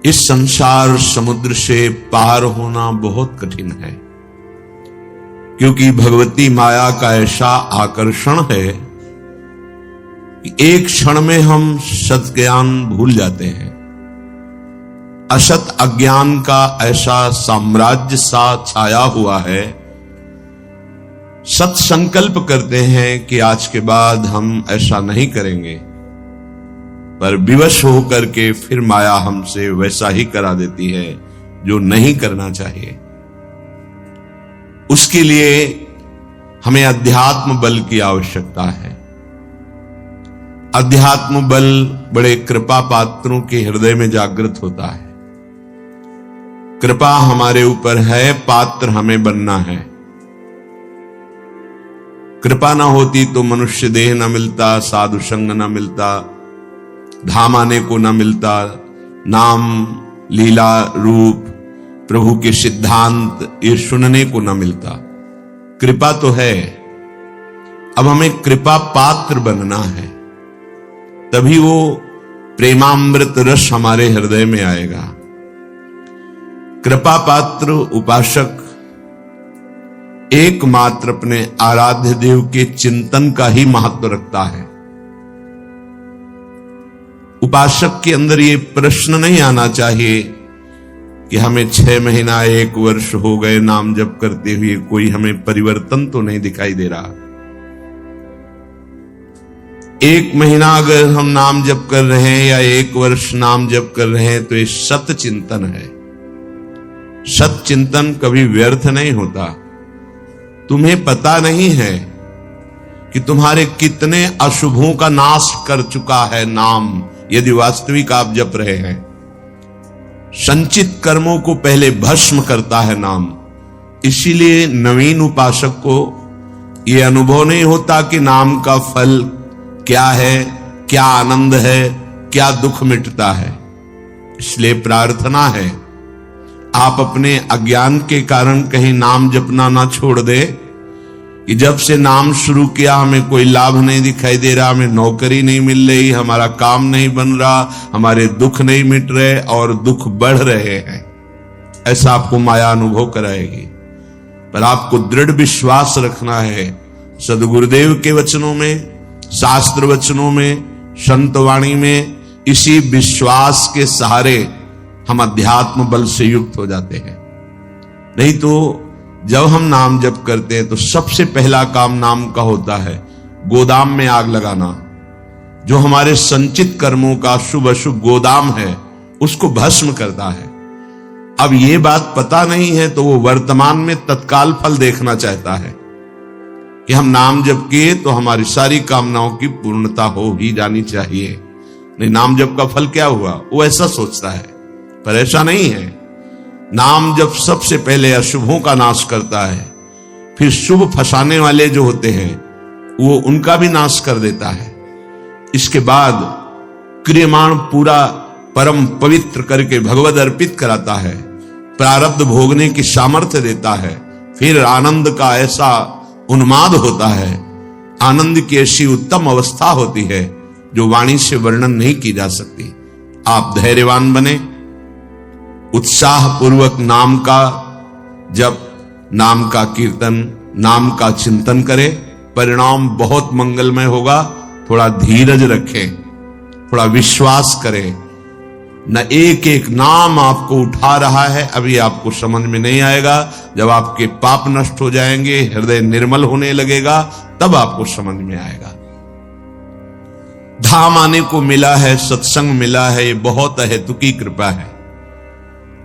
इस संसार समुद्र से पार होना बहुत कठिन है, क्योंकि भगवती माया का ऐसा आकर्षण है कि एक क्षण में हम सत ज्ञान भूल जाते हैं। असत अज्ञान का ऐसा साम्राज्य सा छाया हुआ है, सत संकल्प करते हैं कि आज के बाद हम ऐसा नहीं करेंगे, पर विवश होकर के फिर माया हमसे वैसा ही करा देती है जो नहीं करना चाहिए। उसके लिए हमें अध्यात्म बल की आवश्यकता है। अध्यात्म बल बड़े कृपा पात्रों के हृदय में जागृत होता है। कृपा हमारे ऊपर है, पात्र हमें बनना है। कृपा ना होती तो मनुष्य देह न मिलता, साधु संग न मिलता, धाम आने को न मिलता, नाम लीला रूप प्रभु के सिद्धांत ये सुनने को न मिलता। कृपा तो है, अब हमें कृपा पात्र बनना है, तभी वो प्रेमामृत रस हमारे हृदय में आएगा। कृपा पात्र उपासक एकमात्र अपने आराध्य देव के चिंतन का ही महत्व रखता है। उपासक के अंदर ये प्रश्न नहीं आना चाहिए कि हमें 6 महीना 1 वर्ष हो गए नाम जप करते हुए, कोई हमें परिवर्तन तो नहीं दिखाई दे रहा। 1 महीना अगर हम नाम जप कर रहे हैं या 1 वर्ष नाम जप कर रहे हैं तो ये सत चिंतन है। सत चिंतन कभी व्यर्थ नहीं होता। तुम्हें पता नहीं है कि तुम्हारे कितने अशुभों का नाश कर चुका है नाम, यदि वास्तविक आप जप रहे हैं। संचित कर्मों को पहले भस्म करता है नाम। इसीलिए नवीन उपासक को यह अनुभव नहीं होता कि नाम का फल क्या है, क्या आनंद है, क्या दुख मिटता है। इसलिए प्रार्थना है आप अपने अज्ञान के कारण कहीं नाम जपना ना छोड़ दे कि जब से नाम शुरू किया हमें कोई लाभ नहीं दिखाई दे रहा, हमें नौकरी नहीं मिल रही, हमारा काम नहीं बन रहा, हमारे दुख नहीं मिट रहे और दुख बढ़ रहे हैं। ऐसा आपको माया अनुभव कराएगी। पर आपको दृढ़ विश्वास रखना है सद्गुरुदेव के वचनों में, शास्त्र वचनों में, संत वाणी में। इसी विश्वास के सहारे हम अध्यात्म बल से युक्त हो जाते हैं। नहीं तो जब हम नाम जप करते हैं तो सबसे पहला काम नाम का होता है गोदाम में आग लगाना। जो हमारे संचित कर्मों का शुभ अशुभ गोदाम है उसको भस्म करता है। अब ये बात पता नहीं है तो वो वर्तमान में तत्काल फल देखना चाहता है कि हम नाम जप किए तो हमारी सारी कामनाओं की पूर्णता हो ही जानी चाहिए। नहीं, नाम जप का फल क्या हुआ, वो ऐसा सोचता है। पर ऐसा नहीं है। नाम जब सबसे पहले अशुभों का नाश करता है, फिर शुभ फंसाने वाले जो होते हैं वो उनका भी नाश कर देता है। इसके बाद क्रियमाण पूरा परम पवित्र करके भगवद अर्पित कराता है, प्रारब्ध भोगने की सामर्थ्य देता है। फिर आनंद का ऐसा उन्माद होता है, आनंद की ऐसी उत्तम अवस्था होती है जो वाणी से वर्णन नहीं की जा सकती। आप धैर्यवान बने, उत्साह पूर्वक नाम का जप, नाम का कीर्तन, नाम का चिंतन करें। परिणाम बहुत मंगलमय होगा। थोड़ा धीरज रखें, थोड़ा विश्वास करें। न एक एक नाम आपको उठा रहा है, अभी आपको समझ में नहीं आएगा। जब आपके पाप नष्ट हो जाएंगे, हृदय निर्मल होने लगेगा, तब आपको समझ में आएगा। धाम आने को मिला है, सत्संग मिला है, ये बहुत अहेतुकी कृपा है।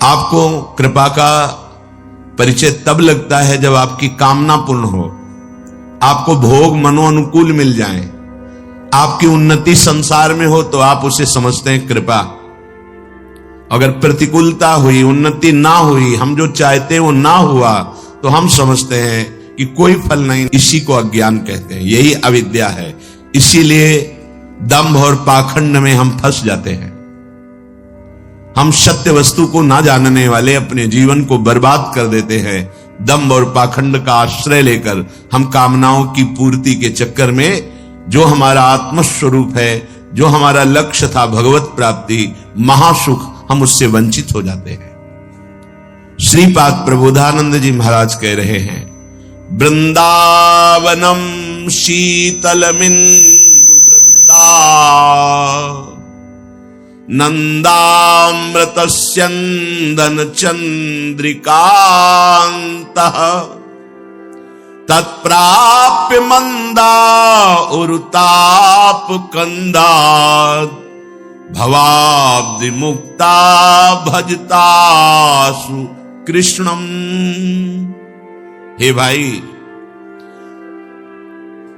आपको कृपा का परिचय तब लगता है जब आपकी कामना पूर्ण हो, आपको भोग मनोअनुकूल मिल जाए, आपकी उन्नति संसार में हो तो आप उसे समझते हैं कृपा। अगर प्रतिकूलता हुई, उन्नति ना हुई, हम जो चाहते हैं वो ना हुआ, तो हम समझते हैं कि कोई फल नहीं। इसी को अज्ञान कहते हैं, यही अविद्या है। इसीलिए दंभ और पाखंड में हम फंस जाते हैं। हम सत्य वस्तु को ना जानने वाले अपने जीवन को बर्बाद कर देते हैं। दंभ और पाखंड का आश्रय लेकर हम कामनाओं की पूर्ति के चक्कर में जो हमारा आत्मस्वरूप है, जो हमारा लक्ष्य था भगवत प्राप्ति, महासुख, हम उससे वंचित हो जाते हैं। श्रीपाद प्रबोधानंद जी महाराज कह रहे हैं, वृंदावनम शीतलमिन्द्रवृंदा नंदामृतस्यंदन चंद्रिकांतः तत्प्राप्य मंदा उरुताप कंदात भवाब्धि मुक्ता भजतासु कृष्णम। हे भाई,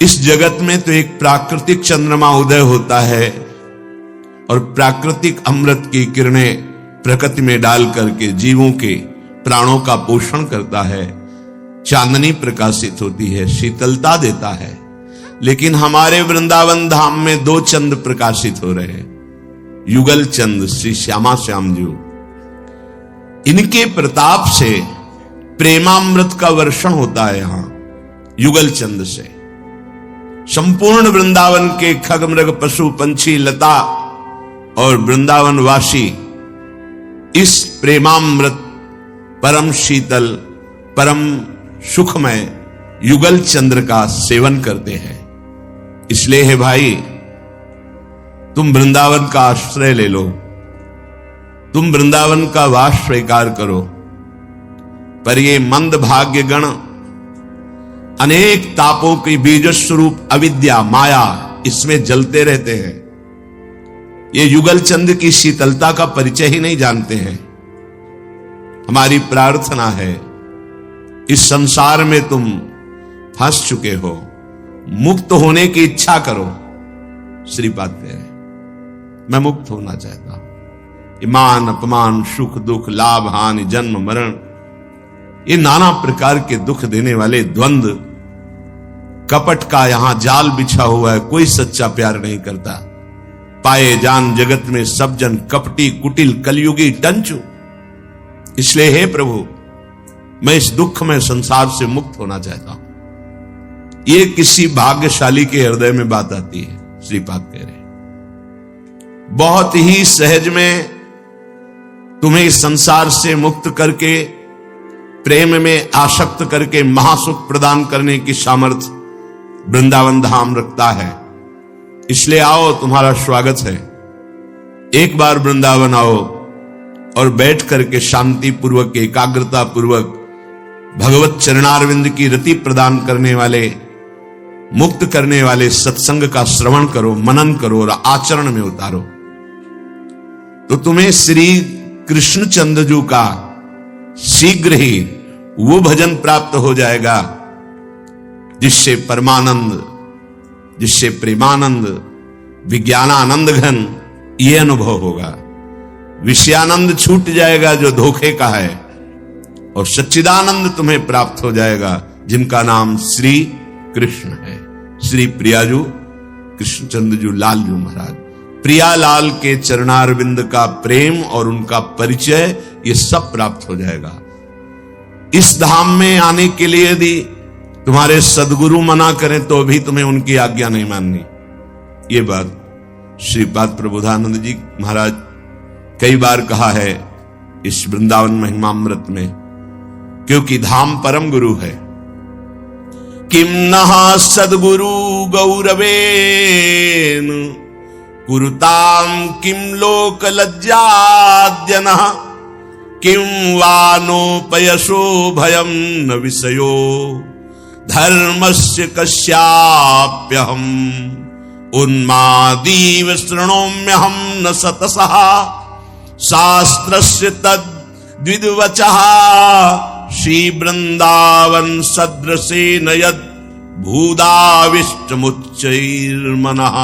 इस जगत में तो एक प्राकृतिक चंद्रमा उदय होता है और प्राकृतिक अमृत की किरणें प्रकृति में डाल करके जीवों के प्राणों का पोषण करता है। चांदनी प्रकाशित होती है, शीतलता देता है। लेकिन हमारे वृंदावन धाम में दो चंद्र प्रकाशित हो रहे हैं, युगल चंद्र श्री श्यामा श्याम जी। इनके प्रताप से प्रेमामृत का वर्षण होता है। यहां युगल चंद्र से संपूर्ण वृंदावन के खग मृग पशु पंछी लता और वृंदावन वासी इस प्रेमामृत परम शीतल परम सुखमय युगल चंद्र का सेवन करते हैं। इसलिए है भाई, तुम वृंदावन का आश्रय ले लो, तुम वृंदावन का वास स्वीकार करो। पर ये मंद भाग्य गण अनेक तापों की बीज स्वरूप अविद्या माया इसमें जलते रहते हैं। ये युगल चंद्र की शीतलता का परिचय ही नहीं जानते हैं। हमारी प्रार्थना है, इस संसार में तुम फंस चुके हो, मुक्त होने की इच्छा करो। श्रीपाद कह रहे, मैं मुक्त होना चाहता हूं। मान अपमान सुख दुख लाभ हानि जन्म मरण, ये नाना प्रकार के दुख देने वाले द्वंद्व कपट का यहां जाल बिछा हुआ है। कोई सच्चा प्यार नहीं करता। पाए जान जगत में सब जन कपटी कुटिल कलयुगी टंचु। इसलिए हे प्रभु, मैं इस दुख में संसार से मुक्त होना चाहता हूं। ये किसी भाग्यशाली के हृदय में बात आती है। श्रीपाद कह रहे, बहुत ही सहज में तुम्हें इस संसार से मुक्त करके प्रेम में आसक्त करके महासुख प्रदान करने की सामर्थ्य वृंदावन धाम रखता है। इसलिए आओ, तुम्हारा स्वागत है। एक बार वृंदावन आओ और बैठ करके शांति पूर्वक एकाग्रता पूर्वक भगवत चरणारविंद की रति प्रदान करने वाले मुक्त करने वाले सत्संग का श्रवण करो, मनन करो और आचरण में उतारो, तो तुम्हें श्री कृष्णचंद्र जी का शीघ्र ही वो भजन प्राप्त हो जाएगा जिससे परमानंद, जिससे प्रेमानंद, विज्ञानानंद घन ये अनुभव होगा। विषयानंद छूट जाएगा जो धोखे का है, और सच्चिदानंद तुम्हें प्राप्त हो जाएगा जिनका नाम श्री कृष्ण है। श्री प्रियाजू कृष्णचंद्र जी लालजू महाराज, प्रियालाल के चरणारविंद का प्रेम और उनका परिचय ये सब प्राप्त हो जाएगा। इस धाम में आने के लिए यदि तुम्हारे सदगुरु मना करें तो भी तुम्हें उनकी आज्ञा नहीं माननी। ये बात श्रीपाद प्रबोधानंद जी महाराज कई बार कहा है इस वृंदावन महिमामृत में, क्योंकि धाम परम गुरु है। किम नः सद्गुरु गौरवेन कुरुताम किम लोक लज्जाद्यनः किम वानोपयसो भयम न विषयो धर्मस्य कस्याप्यहम उन्मादीव शृणोम्यहम न सतसः शास्त्रस्य तद्विद्वचः श्री वृंदावन सदृशेन यद् भूदाविष्टमुच्चैर्मनः।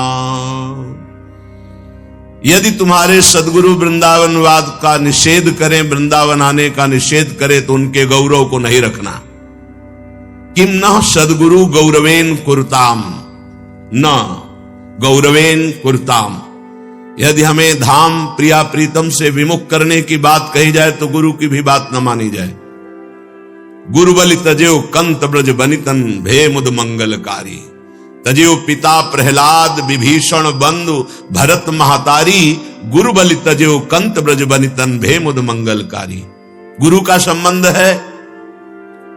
यदि तुम्हारे सदगुरु वृंदावनवाद का निषेध करें, वृंदावन आने का निषेध करें, तो उनके गौरव को नहीं रखना। किम न सदगुरु गौरवेन कुरुताम, न गौरवेन कुरुताम। यदि हमें धाम प्रिया प्रीतम से विमुख करने की बात कही जाए तो गुरु की भी बात न मानी जाए। गुरु बलि तजेव कंत ब्रज बनितन भे मुद मंगलकारी। तजयो पिता प्रहलाद विभीषण बंधु भरत महातारी, गुरु बलि तजयो कंत ब्रज बनितन भेमुद मंगलकारी। गुरु का संबंध है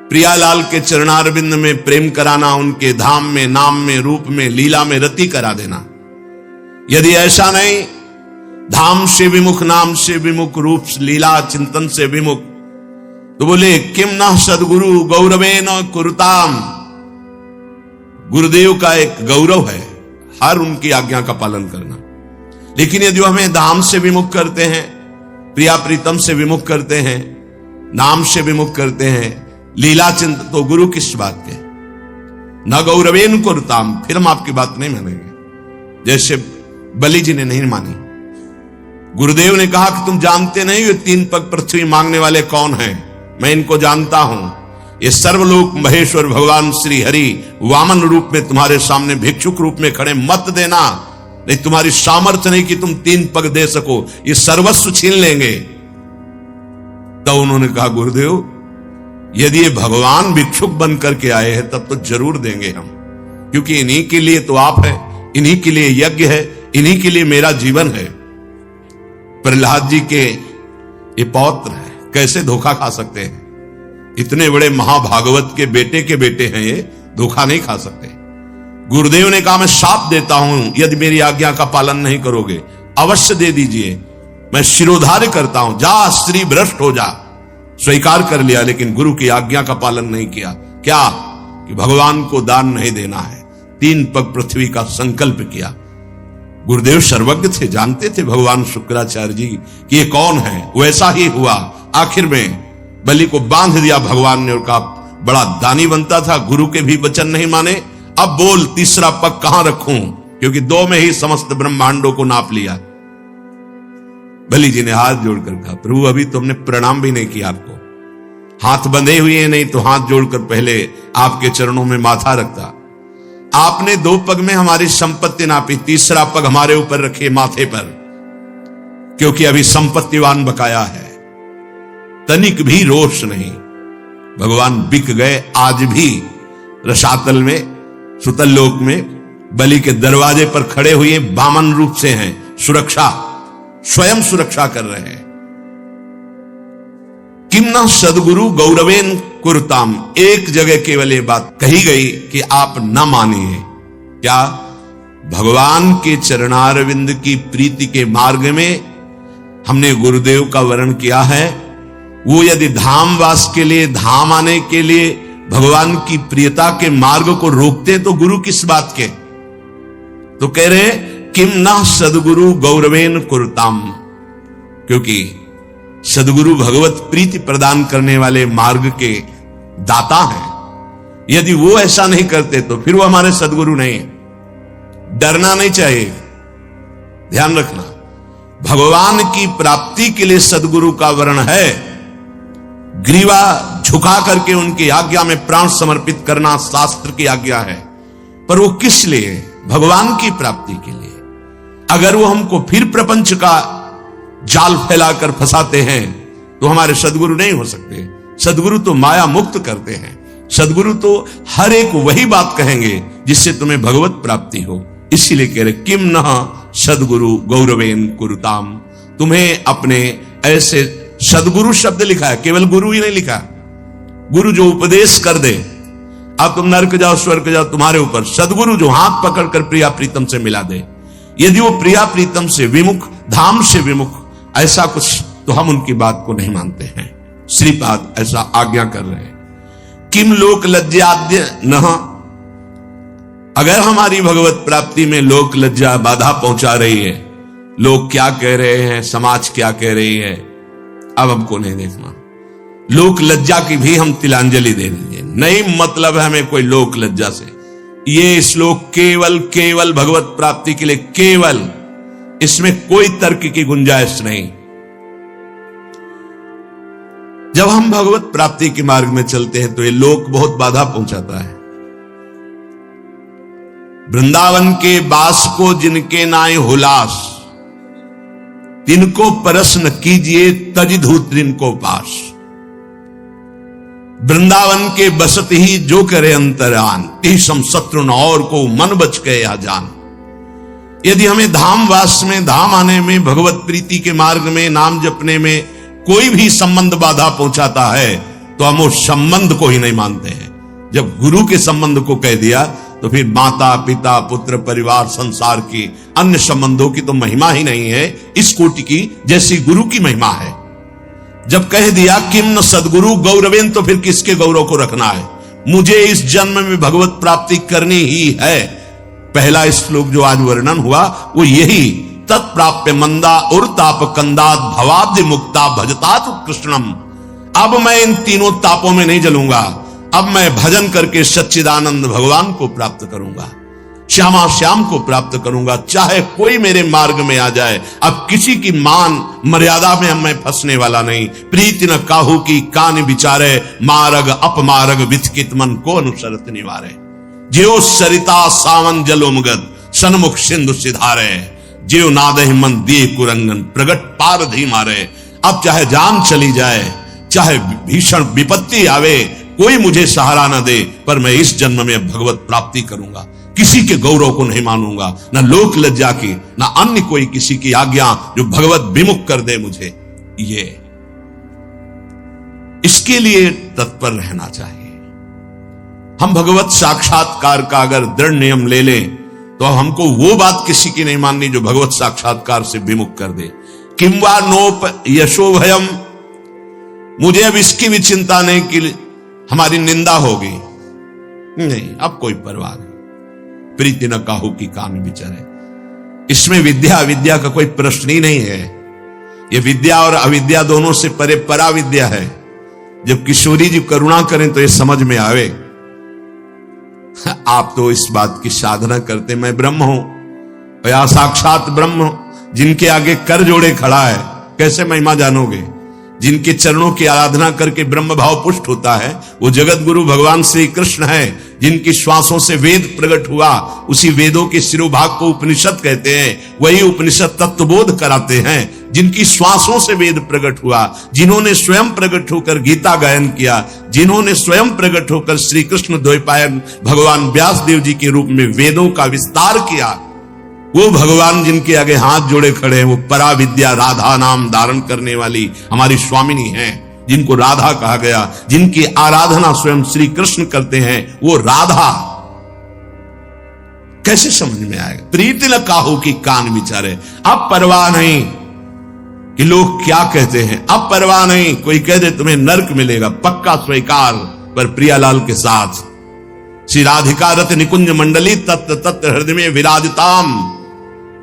प्रियालाल के चरणारविंद में प्रेम कराना, उनके धाम में, नाम में, रूप में, लीला में रति करा देना। यदि ऐसा नहीं, धाम से विमुख, नाम से विमुख, रूप लीला चिंतन से विमुख, तो बोले किम न सदगुरु गौरवेन कुरुताम। गुरुदेव का एक गौरव है हर उनकी आज्ञा का पालन करना। लेकिन यदि हमें धाम से विमुख करते हैं, प्रिया प्रीतम से विमुख करते हैं, नाम से विमुख करते हैं, लीला चिंतन, तो गुरु किस बात के? न गौरवेन कुरुताम, फिर हम आपकी बात नहीं मानेंगे। जैसे बलि जी ने नहीं मानी। गुरुदेव ने कहा कि तुम जानते नहीं ये 3 पग पृथ्वी मांगने वाले कौन हैं, मैं इनको जानता हूं। ये सर्वलोक महेश्वर भगवान श्री हरि वामन रूप में तुम्हारे सामने भिक्षुक रूप में खड़े, मत देना, नहीं तुम्हारी सामर्थ्य नहीं कि तुम 3 पग दे सको, ये सर्वस्व छीन लेंगे। तो उन्होंने कहा गुरुदेव यदि ये भगवान भिक्षुक बन करके आए हैं तब तो जरूर देंगे हम, क्योंकि इन्हीं के लिए तो आप है, इन्हीं के लिए यज्ञ है, इन्हीं के लिए मेरा जीवन है। प्रहलाद जी के ये पौत्र है, कैसे धोखा खा सकते हैं? इतने बड़े महाभागवत के बेटे हैं, ये धोखा नहीं खा सकते। गुरुदेव ने कहा मैं शाप देता हूं, यदि मेरी आज्ञा का पालन नहीं करोगे अवश्य दे दीजिए, मैं शिरोधार्य करता हूं, जा स्त्री भ्रष्ट हो जा। स्वीकार कर लिया, लेकिन गुरु की आज्ञा का पालन नहीं किया। क्या कि भगवान को दान नहीं देना है, 3 पग पृथ्वी का संकल्प किया। गुरुदेव सर्वज्ञ थे, जानते थे भगवान शुक्राचार्य जी कि ये कौन है। वैसा ही हुआ। आखिर में बलि को बांध दिया भगवान ने और कहा बड़ा दानी बनता था, गुरु के भी वचन नहीं माने, अब बोल तीसरा पग कहां रखूं, क्योंकि 2 में ही समस्त ब्रह्मांडों को नाप लिया। बलि जी ने हाथ जोड़कर कहा प्रभु अभी तुमने प्रणाम भी नहीं किया, आपको हाथ बंधे हुए हैं, नहीं तो हाथ जोड़कर पहले आपके चरणों में माथा रखता। आपने 2 पग में हमारी संपत्ति नापी, तीसरा पग हमारे ऊपर रखे माथे पर, क्योंकि अभी संपत्तिवान बकाया है, तनिक भी रोष नहीं। भगवान बिक गए। आज भी रसातल में, सुतल लोक में बलि के दरवाजे पर खड़े हुए वामन रूप से हैं, सुरक्षा, स्वयं सुरक्षा कर रहे हैं। किम न सदगुरु गौरवेन कुरुताम। एक जगह केवल ये बात कही गई कि आप न मानिए। क्या? भगवान के चरणारविंद की प्रीति के मार्ग में हमने गुरुदेव का वर्ण किया है। वो यदि धाम वास के लिए, धाम आने के लिए भगवान की प्रियता के मार्ग को रोकते तो गुरु किस बात के? तो कह रहे किम न सदगुरु गौरवेन कुरुताम, क्योंकि सदगुरु भगवत प्रीति प्रदान करने वाले मार्ग के दाता हैं। यदि वो ऐसा नहीं करते तो फिर वो हमारे सदगुरु नहीं। डरना नहीं चाहिए, ध्यान रखना। भगवान की प्राप्ति के लिए सदगुरु का वर्ण है। ग्रीवा झुका करके उनकी आज्ञा में प्राण समर्पित करना शास्त्र की आज्ञा है, पर वो किस लिए? भगवान की प्राप्ति के लिए। अगर वो हमको फिर प्रपंच का जाल फैलाकर फंसाते हैं तो हमारे सदगुरु नहीं हो सकते। सदगुरु तो माया मुक्त करते हैं। सदगुरु तो हर एक वही बात कहेंगे जिससे तुम्हें भगवत प्राप्ति हो। इसीलिए कह रहे किम न सदगुरु गौरवेन कुरुताम। तुम्हें अपने ऐसे, सदगुरु शब्द लिखा है, केवल गुरु ही नहीं लिखा। गुरु जो उपदेश कर दे, अब तुम नरक जाओ स्वर्ग जाओ तुम्हारे ऊपर। सदगुरु जो हाथ पकड़कर प्रिया प्रीतम से मिला दे। यदि वो प्रिया प्रीतम से विमुख, धाम से विमुख, ऐसा कुछ, तो हम उनकी बात को नहीं मानते हैं। श्रीपाद ऐसा आज्ञा कर रहे हैं। किम लोक लज्जाद्य न। अगर हमारी भगवत प्राप्ति में लोक लज्जा बाधा पहुंचा रही है, लोग क्या कह रहे हैं, समाज क्या कह रही है, अब हमको नहीं देखना। लोक लज्जा की भी हम तिलांजलि दे दीजिए। नहीं मतलब है हमें कोई लोक लज्जा से। ये श्लोक केवल भगवत प्राप्ति के लिए, केवल, इसमें कोई तर्क की गुंजाइश नहीं। जब हम भगवत प्राप्ति के मार्ग में चलते हैं तो ये लोक बहुत बाधा पहुंचाता है। वृंदावन के बास को जिनके नाय हुलास, तिनको परस न कीजिए तज धूत जिनको पास। वृंदावन के बसत ही जो करे अंतरान, तीसम शत्रु न और को मन बच गए या जान। यदि हमें धाम वास में, धाम आने में, भगवत प्रीति के मार्ग में, नाम जपने में कोई भी संबंध बाधा पहुंचाता है तो हम उस संबंध को ही नहीं मानते हैं। जब गुरु के संबंध को कह दिया तो फिर माता पिता पुत्र परिवार संसार की अन्य संबंधों की तो महिमा ही नहीं है इस कोटि की जैसी गुरु की महिमा है। जब कह दिया किम न सदगुरु गौरवेन, तो फिर किसके गौरव को रखना है? मुझे इस जन्म में भगवत प्राप्ति करनी ही है। पहला श्लोक जो आज वर्णन हुआ वो यही, तत्प्राप्य मंदा उर्ताप कंदात भवाब्धि मुक्ता भजतात कृष्णम। अब मैं इन तीनों तापों में नहीं जलूंगा, अब मैं भजन करके सच्चिदानंद भगवान को प्राप्त करूंगा, श्यामा श्याम को प्राप्त करूंगा, चाहे कोई मेरे मार्ग में आ जाए। अब किसी की मान मर्यादा में मैं फंसने वाला नहीं। प्रीति न काहू की कान विचारे, मार्ग अपमार्ग विथकित मन को अनुसरत निवारे। ज्यो सरिता सावन जलोमगत, सन्मुख सिंधु सिधारे, ज्यो नादहि मन दिए कुरंगन, प्रगट पारधी मारे। अब चाहे जान चली जाए, चाहे भीषण विपत्ति आवे, कोई मुझे सहारा न दे, पर मैं इस जन्म में भगवत प्राप्ति करूंगा। किसी के गौरव को नहीं मानूंगा, न लोक लज्जा की, न अन्य कोई किसी की आज्ञा जो भगवत विमुख कर दे मुझे। ये इसके लिए तत्पर रहना चाहिए। हम भगवत साक्षात्कार का अगर दृढ़ नियम ले लें तो हमको वो बात किसी की नहीं माननी जो भगवत साक्षात्कार से विमुख कर दे। किम वा नोप यशो भयम, मुझे अब इसकी भी चिंता नहीं कि हमारी निंदा होगी, नहीं, अब कोई परवाह नहीं। प्रीति न काहू की कान विचारे। इसमें विद्या अविद्या का कोई प्रश्न ही नहीं है। यह विद्या और अविद्या दोनों से परे परा विद्या है। जब किशोरी जी करुणा करें तो ये समझ में आवे। आप तो इस बात की साधना करते मैं ब्रह्म हूं, या साक्षात ब्रह्म जिनके आगे कर जोड़े खड़ा है, कैसे महिमा जानोगे? जिनके चरणों की आराधना करके ब्रह्म भाव पुष्ट होता है वो जगत गुरु भगवान श्री कृष्ण है। जिनकी श्वासों से वेद प्रकट हुआ, उसी वेदों के शिरोभाग को उपनिषद कहते हैं, वही उपनिषद तत्वबोध कराते हैं। जिनकी श्वासों से वेद प्रकट हुआ, जिन्होंने स्वयं प्रकट होकर गीता गायन किया, जिन्होंने स्वयं प्रकट होकर श्री कृष्ण द्वैपायन भगवान व्यास देव जी के रूप में वेदों का विस्तार किया, वो भगवान जिनके आगे हाथ जोड़े खड़े हैं, वो परा विद्या राधा नाम धारण करने वाली हमारी स्वामिनी हैं, जिनको राधा कहा गया, जिनकी आराधना स्वयं श्री कृष्ण करते हैं, वो राधा। कैसे समझ में आएगा? प्रीति न काहू की कान विचारे। अब परवाह नहीं कि लोग क्या कहते हैं, अब परवाह नहीं कोई कह दे तुम्हें नरक मिलेगा, पक्का स्वीकार। पर प्रियालाल के साथ श्री राधिका रत निकुंज मंडली तत्व तत्व हृदय में विराजताम,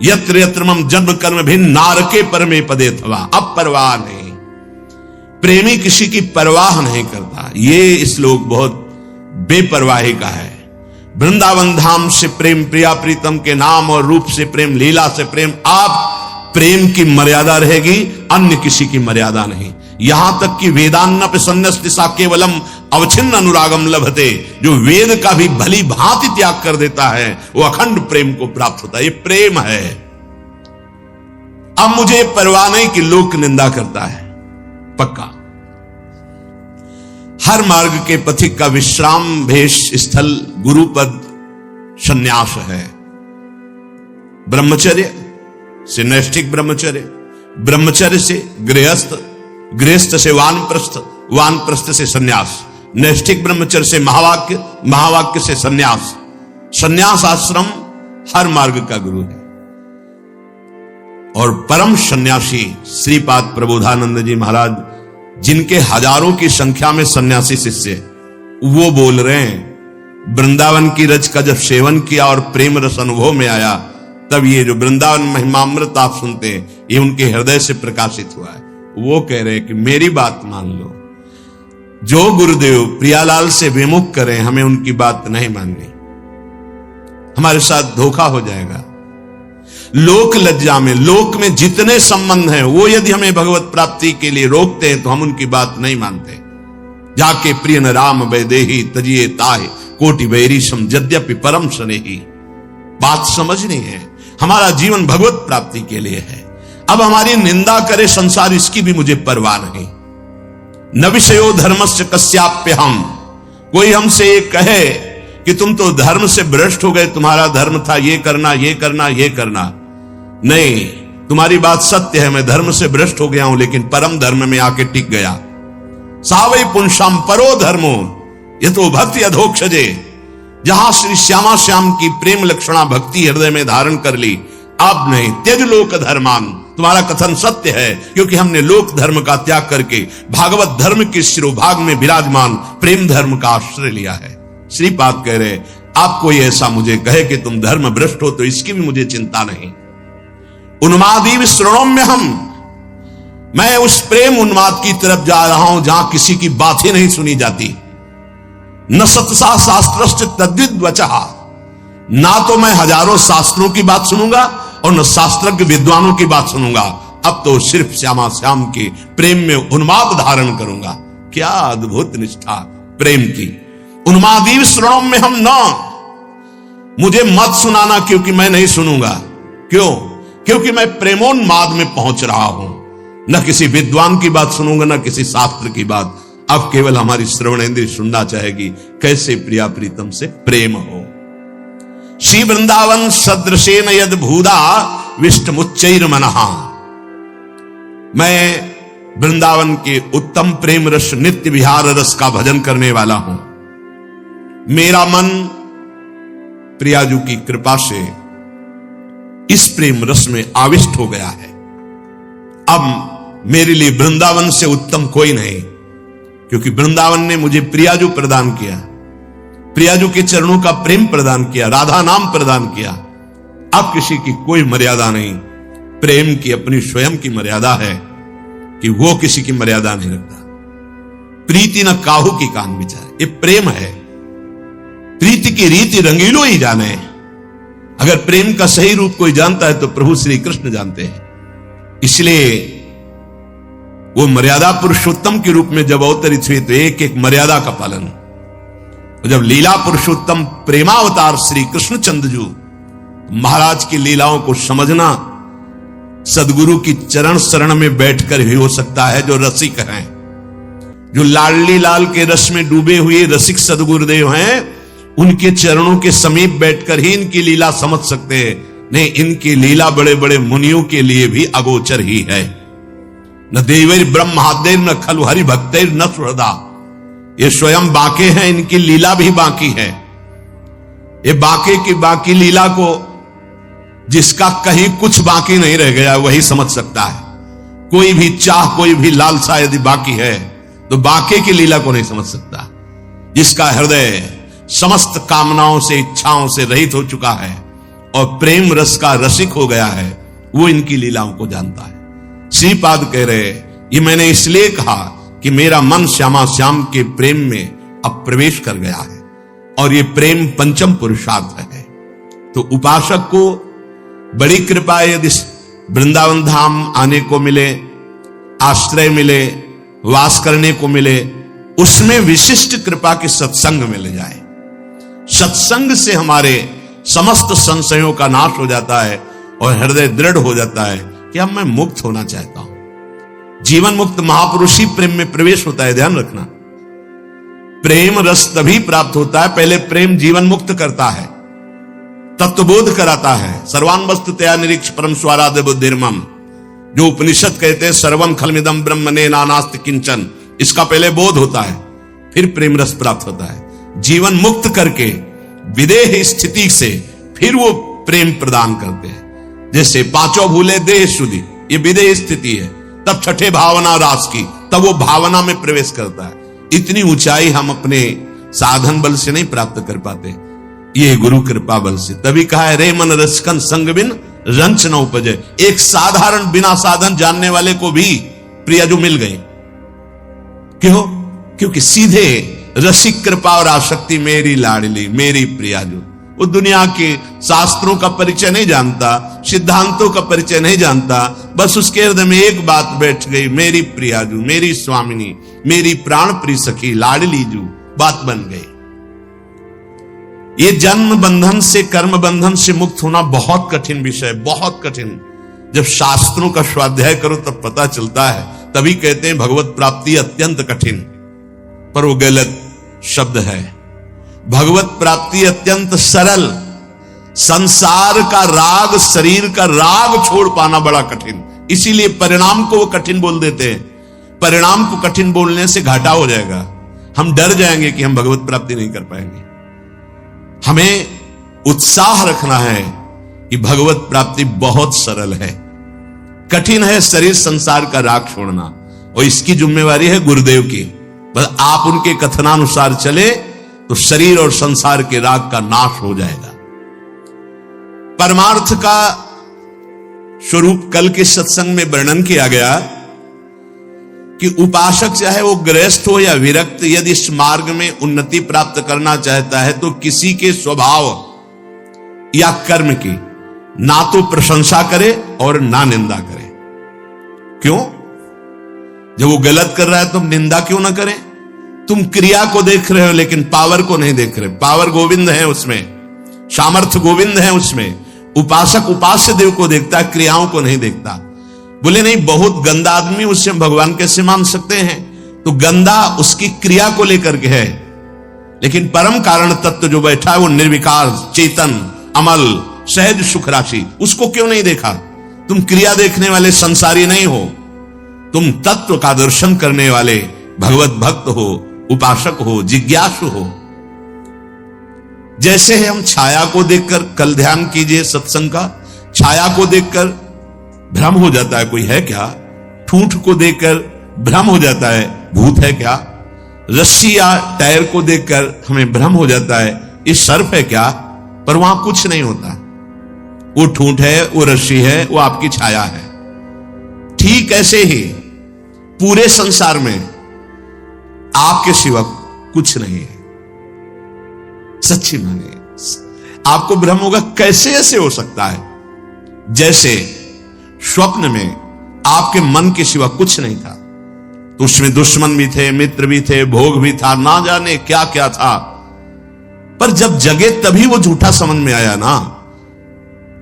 यत्र यत्र मम जन्म कर्म भिन्न नारके परमे पदे थवा। अब परवाह नहीं। प्रेमी किसी की परवाह नहीं करता। ये श्लोक बहुत बेपरवाही का है। वृंदावन धाम से प्रेम, प्रिया प्रीतम के नाम और रूप से प्रेम, लीला से प्रेम। आप प्रेम की मर्यादा रहेगी, अन्य किसी की मर्यादा नहीं। यहां तक कि वेदान्नप सन्न्यस्तिसा केवलम अवच्छिन्न अनुरागम लभते, जो वेद का भी भली भांति त्याग कर देता है वो अखंड प्रेम को प्राप्त होता है। ये प्रेम है। अब मुझे परवाह नहीं कि लोक निंदा करता है, पक्का। हर मार्ग के पथिक का विश्राम भेष स्थल गुरुपद संन्यास है। ब्रह्मचर्य से नैष्ठिक ब्रह्मचर्य, ब्रह्मचर्य से गृहस्थ, गृहस्थ से वानप्रस्थ, वानप्रस्थ से सन्यास, नैष्ठिक ब्रह्मचर्य से महावाक्य, महावाक्य से सन्यास। सन्यास आश्रम हर मार्ग का गुरु है। और परम सन्यासी श्रीपाद प्रबोधानंद जी महाराज, जिनके हजारों की संख्या में सन्यासी शिष्य, वो बोल रहे हैं वृंदावन की रज का जब सेवन किया और प्रेम रस अनुभव में आया, तब ये जो वृंदावन महिमामृत आप सुनते हैं, ये उनके हृदय से प्रकाशित हुआ है। वो कह रहे हैं कि मेरी बात मान लो, जो गुरुदेव प्रियालाल से विमुख करें, हमें उनकी बात नहीं माननी, हमारे साथ धोखा हो जाएगा। लोक लज्जा में, लोक में जितने संबंध हैं, वो यदि हमें भगवत प्राप्ति के लिए रोकते हैं तो हम उनकी बात नहीं मानते। जाके प्रिय न राम वैदेही तजिए ताहे कोटि वैरी सम यद्यपि परम स्नेही। बात समझनी है, हमारा जीवन भगवत प्राप्ति के लिए है। अब हमारी निंदा करे संसार, इसकी भी मुझे परवाह नहीं। न विषयो धर्मस्य कस्याप्य हम। कोई हमसे ये कहे कि तुम तो धर्म से भ्रष्ट हो गए, तुम्हारा धर्म था ये करना ये करना ये करना, नहीं, तुम्हारी बात सत्य है, मैं धर्म से भ्रष्ट हो गया हूं, लेकिन परम धर्म में आके टिक गया। सावै पुंसाम परो धर्मो ये तो भक्ति अधोक्षजे। जहां श्री श्यामा श्याम की प्रेम लक्षणा भक्ति हृदय में धारण कर ली, अब नहीं, त्यज लोक धर्मान। तुम्हारा कथन सत्य है, क्योंकि हमने लोक धर्म का त्याग करके भागवत धर्म के शिरोभाग में विराजमान प्रेम धर्म का आश्रय लिया है। श्रीपाद कह रहे, आप कोई ऐसा मुझे कहे कि तुम धर्म भ्रष्ट हो तो इसकी भी मुझे चिंता नहीं। उन्मादी श्रणोम्य हम, मैं उस प्रेम उन्माद की तरफ जा रहा हूं जहां किसी की बात ही नहीं सुनी जाती। न सतसा शास्त्रश्च तद्विद वचः, ना तो मैं हजारों शास्त्रों की बात सुनूंगा और न शास्त्रज्ञ विद्वानों की बात सुनूंगा, अब तो सिर्फ श्यामा श्याम के प्रेम में उन्माद धारण करूंगा। क्या अद्भुत निष्ठा प्रेम की। उन्मादी श्रणों में हम न, मुझे मत सुनाना क्योंकि मैं नहीं सुनूंगा। क्यों? क्योंकि मैं प्रेमोन्माद में पहुंच रहा हूं। न किसी विद्वान की बात सुनूंगा, न किसी शास्त्र की बात। अब केवल हमारी श्रवणेंद्रिय सुनना चाहेगी कैसे प्रिया प्रीतम से प्रेम हो। श्री वृंदावन सदृशेन यद भूदा विष्टमुच्चैर मनहा। मैं वृंदावन के उत्तम प्रेम रस नित्य विहार रस का भजन करने वाला हूं। मेरा मन प्रियाजू की कृपा से इस प्रेम रस में आविष्ट हो गया है। अब मेरे लिए वृंदावन से उत्तम कोई नहीं, क्योंकि वृंदावन ने मुझे प्रियाजू प्रदान किया, प्रियाजू के चरणों का प्रेम प्रदान किया, राधा नाम प्रदान किया। अब किसी की कोई मर्यादा नहीं। प्रेम की अपनी स्वयं की मर्यादा है कि वो किसी की मर्यादा नहीं रखता। प्रीति न काहू की कान विचार, ये प्रेम है। प्रीति की रीति रंगीलो ही जाने। अगर प्रेम का सही रूप कोई जानता है तो प्रभु श्री कृष्ण जानते हैं। इसलिए वो मर्यादा पुरुषोत्तम के रूप में जब अवतरित हुए तो एक एक मर्यादा का पालन। जब लीला पुरुषोत्तम प्रेमावतार श्री कृष्ण चंद्रजू, महाराज की लीलाओं को समझना सदगुरु की चरण शरण में बैठकर ही हो सकता है। जो रसिक हैं, जो लाडली लाल के रस में डूबे हुए रसिक सदगुरुदेव हैं, उनके चरणों के समीप बैठकर ही इनकी लीला समझ सकते हैं। नहीं, इनकी लीला बड़े बड़े मुनियों के लिए भी अगोचर ही है। न देवैर ब्रह्मादेर न खलु हरि भक्तैर न सुहृदा। ये स्वयं बांके हैं, इनकी लीला भी बांकी है। ये बांके की बांकी लीला को जिसका कहीं कुछ बाकी नहीं रह गया वही समझ सकता है। कोई भी चाह, कोई भी लालसा यदि बाकी है तो बांके की लीला को नहीं समझ सकता। जिसका हृदय समस्त कामनाओं से इच्छाओं से रहित हो चुका है और प्रेम रस का रसिक हो गया है, वो इनकी लीलाओं को जानता है। श्रीपाद कह रहे, ये मैंने इसलिए कहा कि मेरा मन श्यामा श्याम के प्रेम में अब प्रवेश कर गया है और ये प्रेम पंचम पुरुषार्थ है। तो उपासक को बड़ी कृपा यदि वृंदावन धाम आने को मिले, आश्रय मिले, वास करने को मिले, उसमें विशिष्ट कृपा के सत्संग मिल जाए। सत्संग से हमारे समस्त संशयों का नाश हो जाता है और हृदय दृढ़ हो जाता है कि अब मैं मुक्त होना चाहता हूं। जीवन मुक्त महापुरुष ही प्रेम में प्रवेश होता है, ध्यान रखना। प्रेम रस तभी प्राप्त होता है, पहले प्रेम जीवन मुक्त करता है, तत्वबोध कराता है। सर्वान वस्तुतया निरीक्ष परम स्वाराध्य बुद्धिर्मम, जो उपनिषद कहते हैं सर्वम खलमिदम ब्रह्मणे नानास्ति किंचन, इसका पहले बोध होता है, फिर प्रेम रस प्राप्त होता है। जीवन मुक्त करके विदेह स्थिति से फिर वो प्रेम प्रदान करते हैं। जैसे पांचों भूले देह शुद्धि, ये विदेह स्थिति है, तब छठे भावना रास की, तब वो भावना में प्रवेश करता है। इतनी ऊंचाई हम अपने साधन बल से नहीं प्राप्त कर पाते, ये गुरु कृपा बल से। तभी कहा है रे मन रसकन संग बिन रंच न उपजे। एक साधारण बिना साधन जानने वाले को भी प्रियाजू मिल गए। क्यों? क्योंकि सीधे रसिक कृपा और आसक्ति मेरी लाडली मेरी प्रियाजू। वो दुनिया के शास्त्रों का परिचय नहीं जानता, सिद्धांतों का परिचय नहीं जानता, बस उसके हृदय में एक बात बैठ गई, मेरी प्रियाजू, मेरी स्वामिनी, मेरी प्राण प्रिय सखी लाडली जू, बात बन गई। ये जन्म बंधन से कर्म बंधन से मुक्त होना बहुत कठिन विषय, बहुत कठिन। जब शास्त्रों का स्वाध्याय करो तब पता चलता है। तभी कहते हैं भगवत प्राप्ति अत्यंत कठिन, पर वो गलत शब्द है। भगवत प्राप्ति अत्यंत सरल। संसार का राग, शरीर का राग छोड़ पाना बड़ा कठिन, इसीलिए परिणाम को वो कठिन बोल देते हैं। परिणाम को कठिन बोलने से घाटा हो जाएगा, हम डर जाएंगे कि हम भगवत प्राप्ति नहीं कर पाएंगे। हमें उत्साह रखना है कि भगवत प्राप्ति बहुत सरल है। कठिन है शरीर संसार का राग छोड़ना, और इसकी जिम्मेवारी है गुरुदेव की। बस आप उनके कथनानुसार चले तो शरीर और संसार के राग का नाश हो जाएगा। परमार्थ का स्वरूप कल के सत्संग में वर्णन किया गया कि उपासक चाहे वो गृहस्थ हो या विरक्त, यदि इस मार्ग में उन्नति प्राप्त करना चाहता है तो किसी के स्वभाव या कर्म की ना तो प्रशंसा करे और ना निंदा करे। क्यों? जब वो गलत कर रहा है तुम निंदा क्यों ना करें? तुम क्रिया को देख रहे हो लेकिन पावर को नहीं देख रहे। पावर गोविंद है उसमें, सामर्थ्य गोविंद है उसमें। उपासक उपास्य देव को देखता है, क्रियाओं को नहीं देखता। बोले नहीं, बहुत गंदा आदमी, उससे हम भगवान कैसे मान सकते हैं? तो गंदा उसकी क्रिया को लेकर के है, लेकिन परम कारण तत्व जो बैठा है वो निर्विकार, चेतन, अमल, सहज सुख राशि, उसको क्यों नहीं देखा? तुम क्रिया देखने वाले संसारी नहीं हो, तुम तत्व का दर्शन करने वाले भगवत भक्त हो, उपासक हो, जिज्ञासु हो। जैसे हम छाया को देखकर, कल ध्यान कीजिए सत्संग का, छाया को देखकर भ्रम हो जाता है कोई है क्या? ठूंठ को देखकर भ्रम हो जाता है भूत है क्या? रस्सी या टायर को देखकर हमें भ्रम हो जाता है ये सर्प है क्या? पर वहां कुछ नहीं होता, वो ठूंठ है, वो रस्सी है, वो आपकी छाया है। ठीक ऐसे ही पूरे संसार में आपके सिवा कुछ नहीं है। सच्ची माने आपको भ्रम होगा, कैसे ऐसे हो सकता है? जैसे स्वप्न में आपके मन के सिवा कुछ नहीं था, तो उसमें दुश्मन भी थे, मित्र भी थे, भोग भी था, ना जाने क्या क्या था, पर जब जगे तभी वो झूठा समझ में आया ना।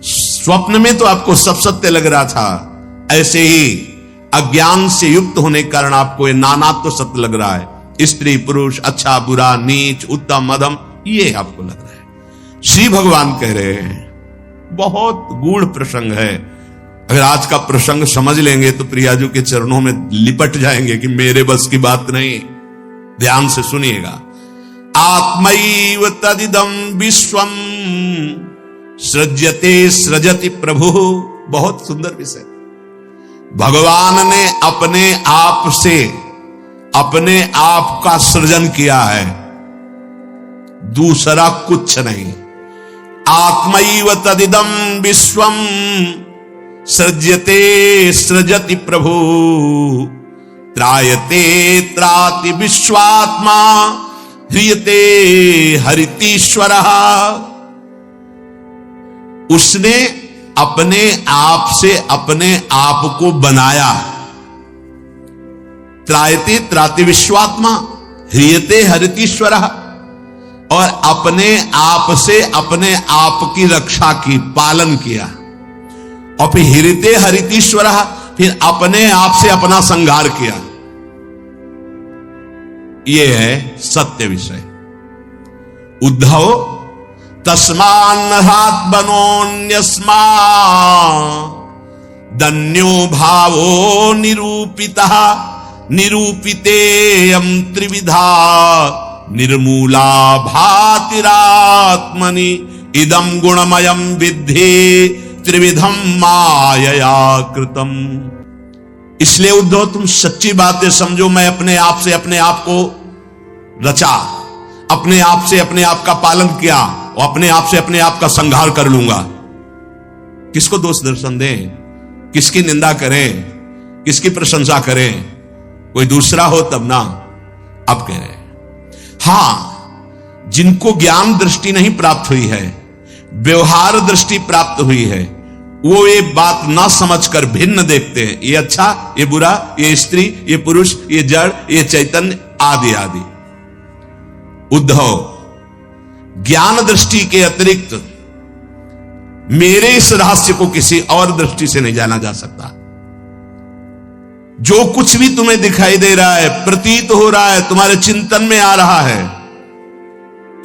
स्वप्न में तो आपको सब सत्य लग रहा था, ऐसे ही अज्ञान से युक्त होने के कारण आपको ये नानात्व सत्य लग रहा है। स्त्री पुरुष, अच्छा बुरा, नीच उत्तम मध्यम, ये आपको लग रहा है। श्री भगवान कह रहे हैं बहुत गूढ़ प्रसंग है। अगर आज का प्रसंग समझ लेंगे तो प्रियाजू के चरणों में लिपट जाएंगे कि मेरे बस की बात नहीं। ध्यान से सुनिएगा। आत्मैव तदिदं विश्वम सृज्यते सृजति प्रभु। बहुत सुंदर विषय। भगवान ने अपने आप से अपने आप का सृजन किया है, दूसरा कुछ नहीं। आत्मैव तदिदं विश्वम सृज्यते सृजति प्रभु त्रायते त्राति विश्वात्मा ह्रियते हरितीश्वरः। उसने अपने आप से अपने आप को बनाया। त्रायते त्राति विश्वात्मा ह्रियते हरितीश्वरः, और अपने आप से अपने आप की रक्षा की, पालन किया। और फिर ह्रियते हरितीश्वरः, फिर अपने आप से अपना संहार किया। यह है सत्य विषय। उद्धव तस्मान्नहात् बनोन्यस्मा दन्यो भावो निरूपितः निरूपितेयं त्रिविधा निर्मूला भातिरात्मनि इदं गुणमयं विद्धि त्रिविधम मायया कृतम। इसलिए उद्धव तुम सच्ची बातें समझो। मैं अपने आप से अपने आप को रचा, अपने आप से अपने आप का पालन किया, और अपने आप से अपने आप का संहार कर लूंगा। किसको दोष दर्शन दें, किसकी निंदा करें, किसकी प्रशंसा करें? कोई दूसरा हो तब ना। अब कह रहे हां, जिनको ज्ञान दृष्टि नहीं प्राप्त हुई है, व्यवहार दृष्टि प्राप्त हुई है, वो ये बात ना समझकर भिन्न देखते हैं। ये अच्छा, ये बुरा, ये स्त्री, ये पुरुष, ये जड़, ये चैतन्य, आदि आदि। उद्धव ज्ञान दृष्टि के अतिरिक्त मेरे इस रहस्य को किसी और दृष्टि से नहीं जाना जा सकता। जो कुछ भी तुम्हें दिखाई दे रहा है, प्रतीत हो रहा है, तुम्हारे चिंतन में आ रहा है,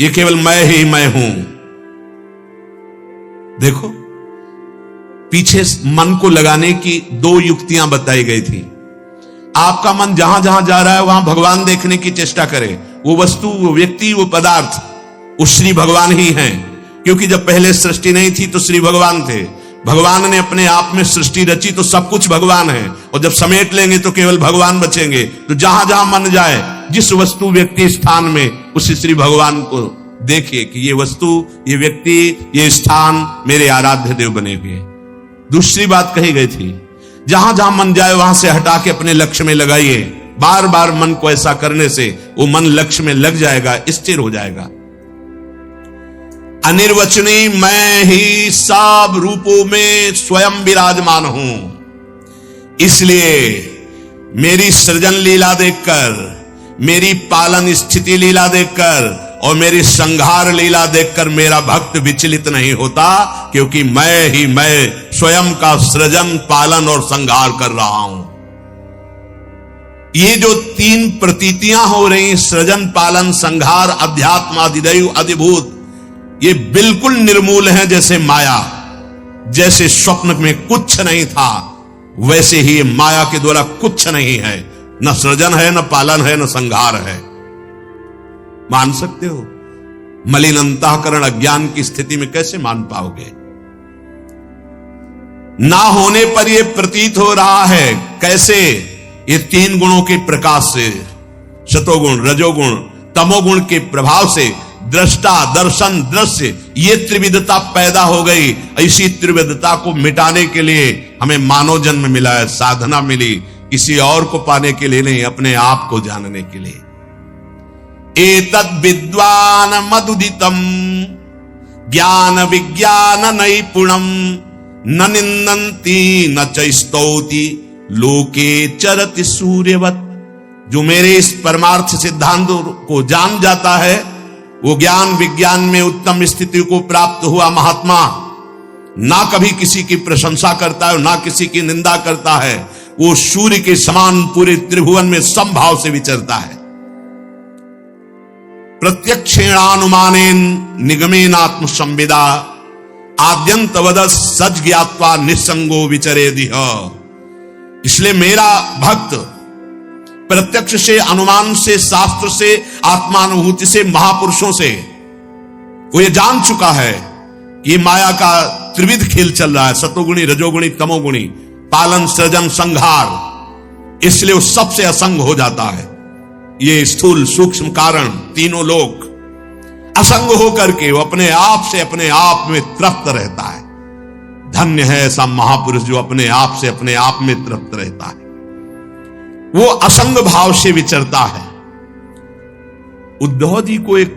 ये केवल मैं ही मैं हूं। देखो, पीछे मन को लगाने की दो युक्तियां बताई गई थी। आपका मन जहां जहां जा रहा है वहां भगवान देखने की चेष्टा करे। वो वस्तु, वो व्यक्ति, वो पदार्थ, वो श्री भगवान ही हैं। क्योंकि जब पहले सृष्टि नहीं थी तो श्री भगवान थे। भगवान ने अपने आप में सृष्टि रची तो सब कुछ भगवान है, और जब समेट लेंगे तो केवल भगवान बचेंगे। तो जहां जहां मन जाए, जिस वस्तु, व्यक्ति, स्थान में, उस श्री भगवान को देखिए कि ये वस्तु, ये व्यक्ति, ये स्थान मेरे आराध्य देव बने हुए। दूसरी बात कही गई थी, जहां जहां मन जाए वहां से हटा के अपने लक्ष्य में लगाइए। बार बार मन को ऐसा करने से वो मन लक्ष्य में लग जाएगा, स्थिर हो जाएगा। अनिर्वचनीय मैं ही सब रूपों में स्वयं विराजमान हूं। इसलिए मेरी सृजन लीला देखकर, मेरी पालन स्थिति लीला देखकर और मेरी संहार लीला देखकर मेरा भक्त विचलित नहीं होता, क्योंकि मैं ही मैं स्वयं का सृजन, पालन और संहार कर रहा हूं। ये जो तीन प्रतीतियां हो रही, सृजन, पालन, संहार, अध्यात्म, अधिदैव, अधिभूत, ये बिल्कुल निर्मूल है। जैसे माया, जैसे स्वप्न में कुछ नहीं था, वैसे ही माया के द्वारा कुछ नहीं है। न सृजन है, न पालन है, न संहार है। मान सकते हो? मलिन अंतःकरण अज्ञान की स्थिति में कैसे मान पाओगे? ना होने पर यह प्रतीत हो रहा है। कैसे? ये तीन गुणों के प्रकाश से, सतोगुण, रजोगुण, तमोगुण के प्रभाव से दृष्टा, दर्शन, दृश्य, ये त्रिविधता पैदा हो गई। इसी त्रिविधता को मिटाने के लिए हमें मानव जन्म मिला है, साधना मिली, किसी और को पाने के लिए नहीं, अपने आप को जानने के लिए। एतद् विद्वान मदुदितम ज्ञान विज्ञान नैपुणम न निन्दन्ति न च स्तौति लोके चरति सूर्यवत। जो मेरे इस परमार्थ सिद्धांत को जान जाता है, वो ज्ञान विज्ञान में उत्तम स्थिति को प्राप्त हुआ महात्मा ना कभी किसी की प्रशंसा करता है, ना किसी की निंदा करता है। वो सूर्य के समान पूरे त्रिभुवन में समभाव से विचरता है। प्रत्यक्षेणानुमानेन निगमेनात्म संविदा आद्यंतवद सच ज्ञात्वा निसंगो विचरेदिह। इसलिए मेरा भक्त प्रत्यक्ष से, अनुमान से, शास्त्र से, आत्मानुभूति से, महापुरुषों से वो ये जान चुका है कि ये माया का त्रिविध खेल चल रहा है, सतोगुणी, रजोगुणी, तमोगुणी, पालन, सृजन, संहार। इसलिए वो सबसे असंग हो जाता है। ये स्थूल, सूक्ष्म कारण, तीनों लोग असंग होकर के वो अपने आप में तृप्त रहता है। धन्य है ऐसा महापुरुष जो अपने आप में तृप्त रहता है। वो असंग भाव से विचरता है। उद्धव जी को एक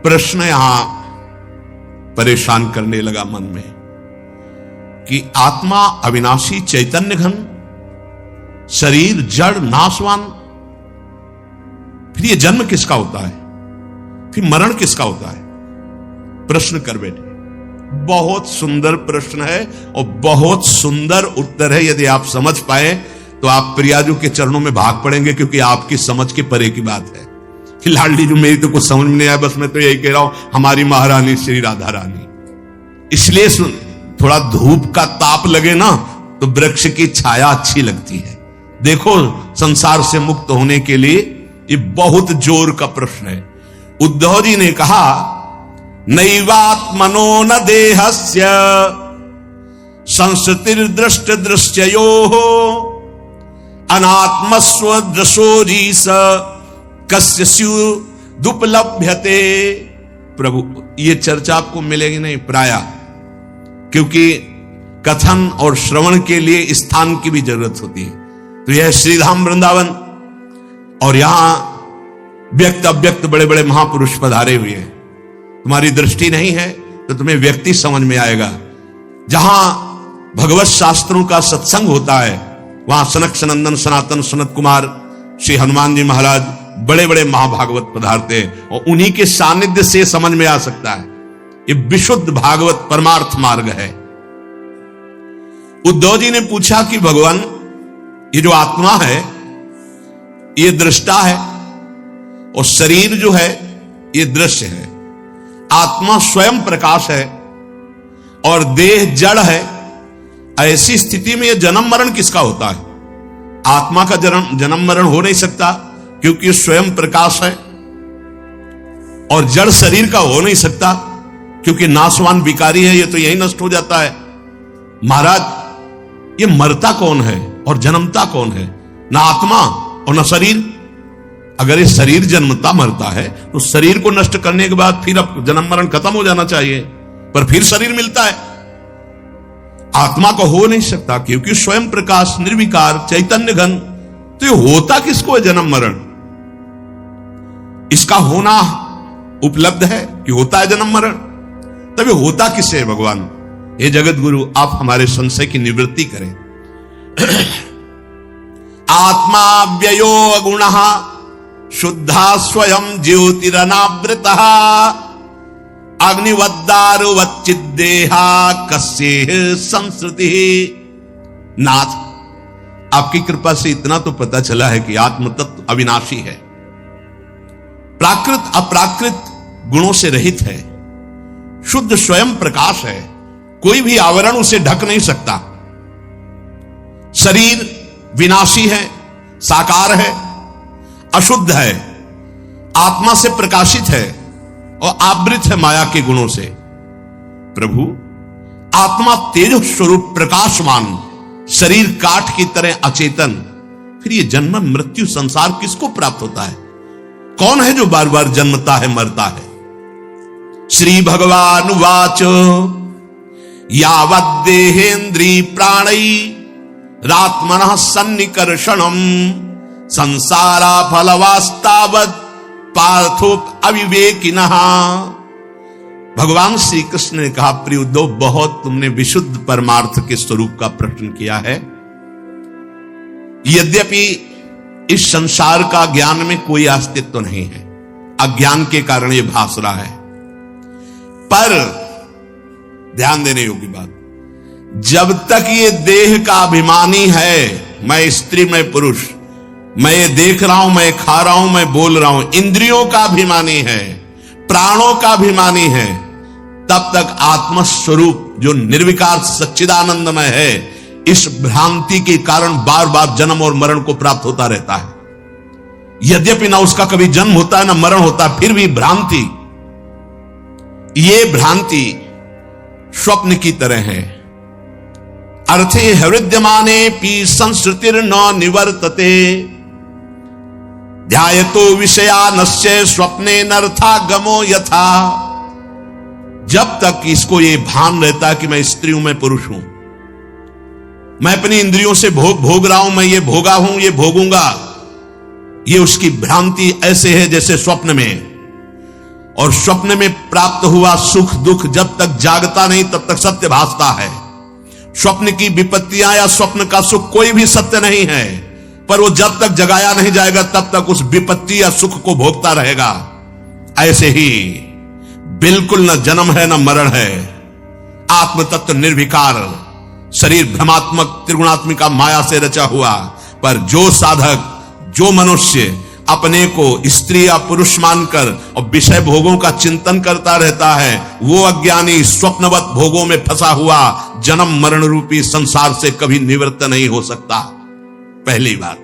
प्रश्न यहां परेशान करने लगा मन में कि आत्मा अविनाशी, चैतन्य घन, शरीर जड़ नाशवान, फिर ये जन्म किसका होता है, फिर मरण किसका होता है? प्रश्न कर बैठे। बहुत सुंदर प्रश्न है और बहुत सुंदर उत्तर है। यदि आप समझ पाए तो आप प्रियाजू के चरणों में भाग पड़ेंगे, क्योंकि आपकी समझ के परे की बात है। कि लाडली जो मेरी तो कुछ समझ में नहीं आया, बस मैं तो यही कह रहा हूं, हमारी महारानी श्री राधा रानी। इसलिए सुन, थोड़ा धूप का ताप लगे ना तो वृक्ष की छाया अच्छी लगती है। देखो, संसार से मुक्त होने के लिए ये बहुत जोर का प्रश्न है। उद्धव जी ने कहा, नैवात्मनो न देहस्य संस्थितिर्दृष्ट दृश्ययोः अनात्मस्व दृशोरीस कस्य स्युदुपलभ्यते। प्रभु, ये चर्चा आपको मिलेगी नहीं प्राय, क्योंकि कथन और श्रवण के लिए स्थान की भी जरूरत होती है। तो यह श्रीधाम वृंदावन, और यहां व्यक्त अव्यक्त बड़े बड़े महापुरुष पधारे हुए हैं। तुम्हारी दृष्टि नहीं है तो तुम्हें व्यक्ति समझ में आएगा। जहां भगवत शास्त्रों का सत्संग होता है, वहां सनक सनंदन सनातन सनत कुमार श्री हनुमान जी महाराज, बड़े बड़े महाभागवत पधारते हैं, और उन्हीं के सानिध्य से समझ में आ सकता है। ये विशुद्ध भागवत परमार्थ मार्ग है। उद्धव जी ने पूछा कि भगवान, ये जो आत्मा है ये दृष्टा है और शरीर जो है ये दृश्य है। आत्मा स्वयं प्रकाश है और देह जड़ है। ऐसी स्थिति में यह जन्म मरण किसका होता है? आत्मा का जन्म मरण हो नहीं सकता क्योंकि स्वयं प्रकाश है, और जड़ शरीर का हो नहीं सकता क्योंकि नाशवान विकारी है, ये तो यही नष्ट हो जाता है। महाराज, ये मरता कौन है और जन्मता कौन है? ना आत्मा और ना शरीर। अगर ये शरीर जन्मता मरता है तो शरीर को नष्ट करने के बाद फिर अब जन्म मरण खत्म हो जाना चाहिए, पर फिर शरीर मिलता है। आत्मा को हो नहीं सकता क्योंकि स्वयं प्रकाश, निर्विकार, चैतन्य घन। तो ये होता किसको है जन्म मरण? इसका होना उपलब्ध है कि होता है जन्म मरण, तभी होता किससे है भगवान? हे जगत गुरु, आप हमारे संशय की निवृत्ति करें। आत्मा व्ययो गुणः शुद्धा स्वयं ज्योतिरनावृतः अग्निवद्दारुवच्चिद्देहा कस्येह संसृति। नाथ, आपकी कृपा से इतना तो पता चला है कि आत्म तत्व अविनाशी है, प्राकृत अप्राकृत गुणों से रहित है, शुद्ध स्वयं प्रकाश है, कोई भी आवरण उसे ढक नहीं सकता। शरीर विनाशी है, साकार है, अशुद्ध है, आत्मा से प्रकाशित है और आवृत है माया के गुणों से। प्रभु, आत्मा तेज स्वरूप प्रकाशमान, शरीर काठ की तरह अचेतन, फिर ये जन्म मृत्यु संसार किसको प्राप्त होता है? कौन है जो बार बार जन्मता है मरता है? श्री भगवान वाच यावद्देहेन्द्रिय प्राणै रात्मनः सन्निकर्षणम् संसारा फलवास्तावत् पार्थो अविवेकिनः। भगवान श्री कृष्ण ने कहा, प्रिय उद्धव, बहुत तुमने विशुद्ध परमार्थ के स्वरूप का प्रश्न किया है। यद्यपि इस संसार का ज्ञान में कोई अस्तित्व नहीं है, अज्ञान के कारण यह भास रहा है, पर ध्यान देने योग्य बात, जब तक ये देह का अभिमानी है, मैं स्त्री मैं पुरुष, मैं ये देख रहा हूं, मैं खा रहा हूं, मैं बोल रहा हूं, इंद्रियों का अभिमानी है, प्राणों का अभिमानी है, तब तक आत्मस्वरूप जो निर्विकार सच्चिदानंदमय है, इस भ्रांति के कारण बार बार जन्म और मरण को प्राप्त होता रहता है। यद्यपि ना उसका कभी जन्म होता है ना मरण होता है, फिर भी भ्रांति, ये भ्रांति स्वप्न की तरह है। अर्थे हृदयमाने पी संस्कृतिर न निवर्तते ध्यायतो विषयानस्य स्वप्ने नर्थागमो यथा। जब तक इसको ये भान रहता है कि मैं स्त्री हूं, मैं पुरुष हूं, मैं अपनी इंद्रियों से भोग रहा हूं, मैं ये भोगा हूं, ये भोगूंगा, ये उसकी भ्रांति ऐसे है जैसे स्वप्न में। और स्वप्न में प्राप्त हुआ सुख दुख जब तक जागता नहीं तब तक सत्य भासता है। स्वप्न की विपत्तियां या स्वप्न का सुख कोई भी सत्य नहीं है, पर वो जब तक जगाया नहीं जाएगा तब तक उस विपत्ति या सुख को भोगता रहेगा। ऐसे ही बिल्कुल न जन्म है न मरण है, आत्म तत्व निर्विकार, शरीर भ्रमात्मक त्रिगुणात्मिका माया से रचा हुआ। पर जो साधक, जो मनुष्य अपने को स्त्री या पुरुष मानकर और विषय भोगों का चिंतन करता रहता है, वो अज्ञानी स्वप्नवत भोगों में फंसा हुआ जन्म मरण रूपी संसार से कभी निवृत्त नहीं हो सकता। पहली बात,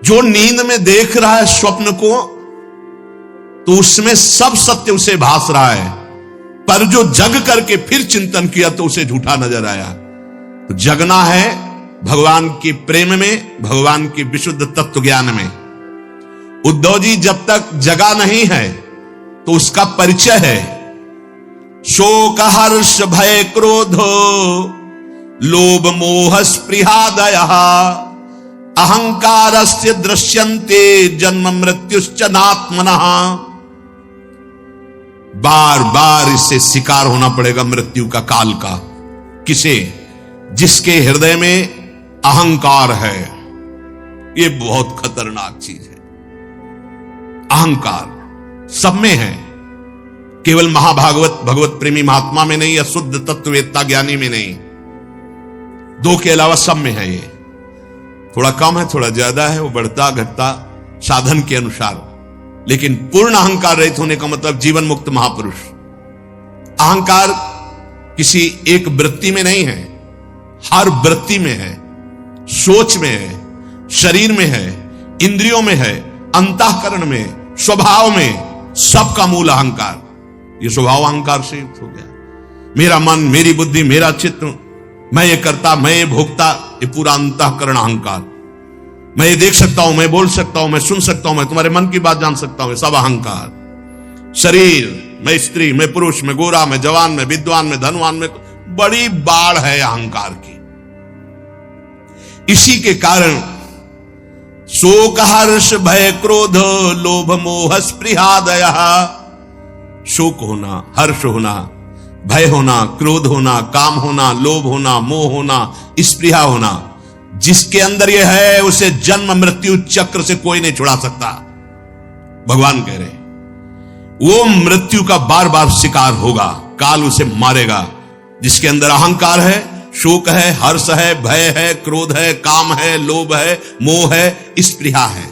जो नींद में देख रहा है स्वप्न को, तो उसमें सब सत्य उसे भास रहा है, पर जो जग करके फिर चिंतन किया तो उसे झूठा नजर आया। तो जगना है भगवान के प्रेम में, भगवान के विशुद्ध तत्व ज्ञान में। उद्धव जी जब तक जगा नहीं है तो उसका परिचय है शोक हर्ष भय क्रोधो लोभ मोह स्पृहादयः अहंकारस्य दृश्यन्ते जन्म मृत्युश्च नात्मनः। बार बार इससे शिकार होना पड़ेगा मृत्यु का, काल का। किसे? जिसके हृदय में अहंकार है। ये बहुत खतरनाक चीज है। अहंकार सब में है, केवल महाभागवत भगवत प्रेमी महात्मा में नहीं या शुद्ध तत्ववेत्ता ज्ञानी में नहीं, दो के अलावा सब में है। ये थोड़ा कम है, थोड़ा ज्यादा है, वो बढ़ता घटता साधन के अनुसार। लेकिन पूर्ण अहंकार रहित होने का मतलब जीवन मुक्त महापुरुष। अहंकार किसी एक वृत्ति में नहीं है, हर वृत्ति में है, सोच में है, शरीर में है, इंद्रियों में है, अंतःकरण में, स्वभाव में, सबका मूल अहंकार। ये स्वभाव अहंकार से युक्त हो गया। मेरा मन, मेरी बुद्धि, मेरा चित्त, मैं ये करता, मैं ये भोगता, ये पूरा अंतःकरण अहंकार। मैं ये देख सकता हूं, मैं बोल सकता हूं, मैं सुन सकता हूं, मैं तुम्हारे मन की बात जान सकता हूं, सब अहंकार। शरीर, मैं स्त्री, मैं पुरुष, मैं गोरा, मैं जवान, मैं विद्वान, मैं धनवान, में बड़ी बाढ़ है अहंकार की। इसी के कारण शोक हर्ष भय क्रोध लोभ मोह स्पृहादय, शोक होना, हर्ष होना, भय होना, क्रोध होना, काम होना, लोभ होना, मोह होना, स्पृहा होना, जिसके अंदर यह है उसे जन्म मृत्यु चक्र से कोई नहीं छुड़ा सकता। भगवान कह रहे वो मृत्यु का बार बार शिकार होगा, काल उसे मारेगा। जिसके अंदर अहंकार है, शोक है, हर्ष है, भय है, क्रोध है, काम है, लोभ है, मोह है, स्पृहा है।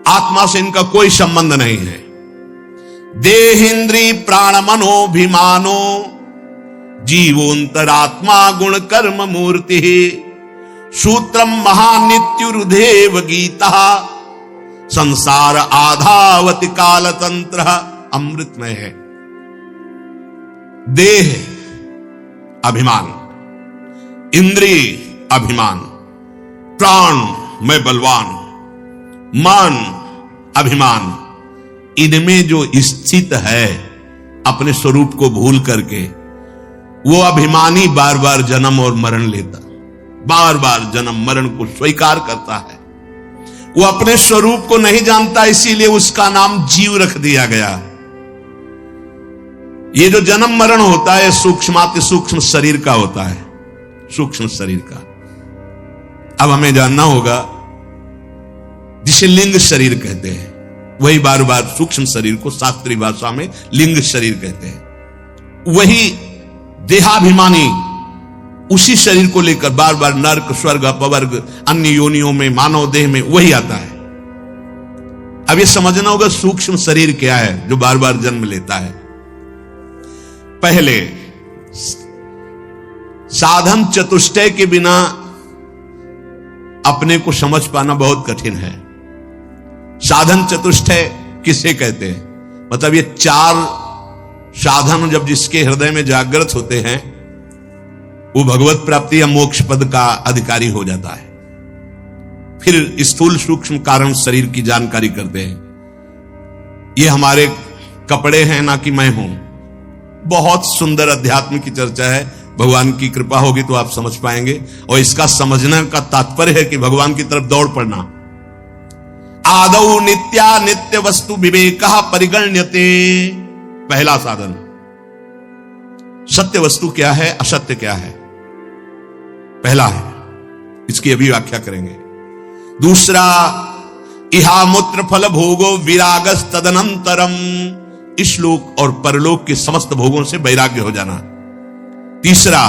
आत्मा से इनका कोई संबंध नहीं है। देहेंद्री प्राण मनोभिमानो जीवोंतरात्मा गुण कर्म मूर्ति सूत्रम महानित्युरुदेव गीता संसार आधावति काल तंत्र अमृतमय है। देह अभिमान, इंद्रिय अभिमान, प्राण मैं बलवान, मन अभिमान, इनमें जो स्थित है अपने स्वरूप को भूल करके वो अभिमानी बार बार जन्म और मरण लेता, बार बार जन्म मरण को स्वीकार करता है। वो अपने स्वरूप को नहीं जानता, इसीलिए उसका नाम जीव रख दिया गया। ये जो जन्म मरण होता है सूक्ष्माति सूक्ष्म शरीर का होता है, सूक्ष्म शरीर का। अब हमें जानना होगा जिसे लिंग शरीर कहते हैं, वही बार बार सूक्ष्म शरीर को शास्त्रीय भाषा में लिंग शरीर कहते हैं। वही देहाभिमानी उसी शरीर को लेकर बार बार नर्क स्वर्ग अपवर्ग अन्य योनियों में मानव देह में वही आता है। अब ये समझना होगा सूक्ष्म शरीर क्या है जो बार बार जन्म लेता है। पहले साधन चतुष्टय के बिना अपने को समझ पाना बहुत कठिन है। साधन चतुष्टय किसे कहते हैं? मतलब ये चार साधन जब जिसके हृदय में जागृत होते हैं वो भगवत प्राप्ति या मोक्ष पद का अधिकारी हो जाता है। फिर स्थूल सूक्ष्म कारण शरीर की जानकारी करते हैं। ये हमारे कपड़े हैं ना कि मैं हूं। बहुत सुंदर अध्यात्म की चर्चा है, भगवान की कृपा होगी तो आप समझ पाएंगे। और इसका समझने का तात्पर्य है कि भगवान की तरफ दौड़ पड़ना। आदौ नित्या नित्य वस्तु विवेक परिगण्यते, पहला साधन। सत्य वस्तु क्या है, असत्य क्या है, पहला है। इसकी अभी व्याख्या करेंगे। दूसरा, इहा मूत्र फल भोगो विरागस तदनंतरम, इस लोक और परलोक के समस्त भोगों से वैराग्य हो जाना। तीसरा,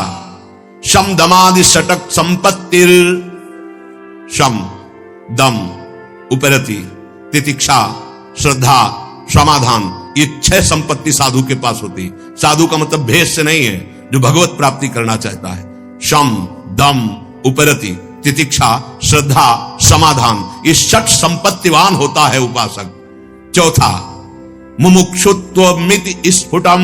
शम दमादि षटक संपत्तिर, शम दम उपरति तितिक्षा श्रद्धा समाधान, ये 6 संपत्ति साधु के पास होती। साधु का मतलब भेष से नहीं है, जो भगवत प्राप्ति करना चाहता है। शम दम उपरति तितिक्षा श्रद्धा समाधान, ये 6 संपत्तिवान होता है उपासक। चौथा, मुमुक्षुत्व मिति स्फुटम,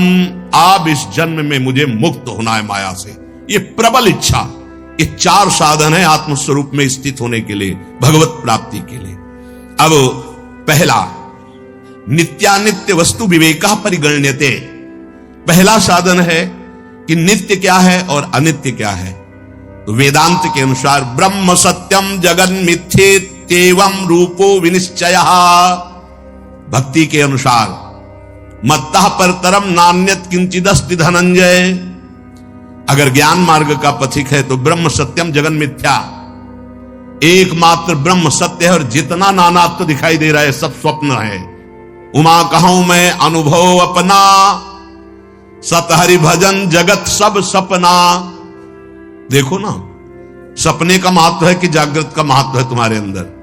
अब इस जन्म में मुझे मुक्त होना है माया से, ये प्रबल इच्छा। ये 4 साधन है आत्मस्वरूप में स्थित होने के लिए, भगवत प्राप्ति के लिए। अब पहला, नित्यानित्य वस्तु विवेक परिगण्यते, पहला साधन है कि नित्य क्या है और अनित्य क्या है। तो वेदांत के अनुसार ब्रह्म सत्यम जगन मिथ्येत्येवं रूपो विनिश्चयः, भक्ति के अनुसार मत्तः परतरम नान्यत किंचिदस्ति धनंजय, अगर ज्ञान मार्ग का पथिक है तो ब्रह्म सत्यम जगन मिथ्या, एकमात्र ब्रह्म सत्य है और जितना नानात्व दिखाई दे रहा है सब स्वप्न है। उमा कहूं मैं अनुभव अपना, सत हरि भजन जगत सब सपना। देखो ना, सपने का महत्व है कि जागृत का महत्व है तुम्हारे अंदर।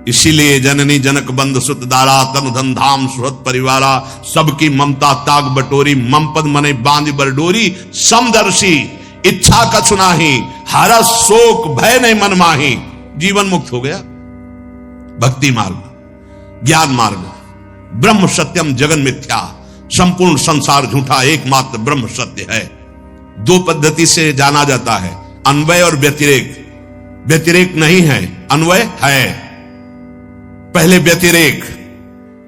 इसीलिए जननी जनक बंद सुत दारा, तनु धन धाम सुहत परिवारा, सबकी ममता ताग बटोरी, मम पद मने बांध बरडोरी, समदर्शी इच्छा का सुनाही, हरस शोक भय नहीं मन माही। जीवन मुक्त हो गया। भक्ति मार्ग, ज्ञान मार्ग, ब्रह्म सत्यम जगन मिथ्या, संपूर्ण संसार झूठा, एकमात्र ब्रह्म सत्य है। दो पद्धति से जाना जाता है, अन्वय और व्यतिरेक। व्यतिरेक नहीं है, अन्वय है। पहले व्यतिरेक,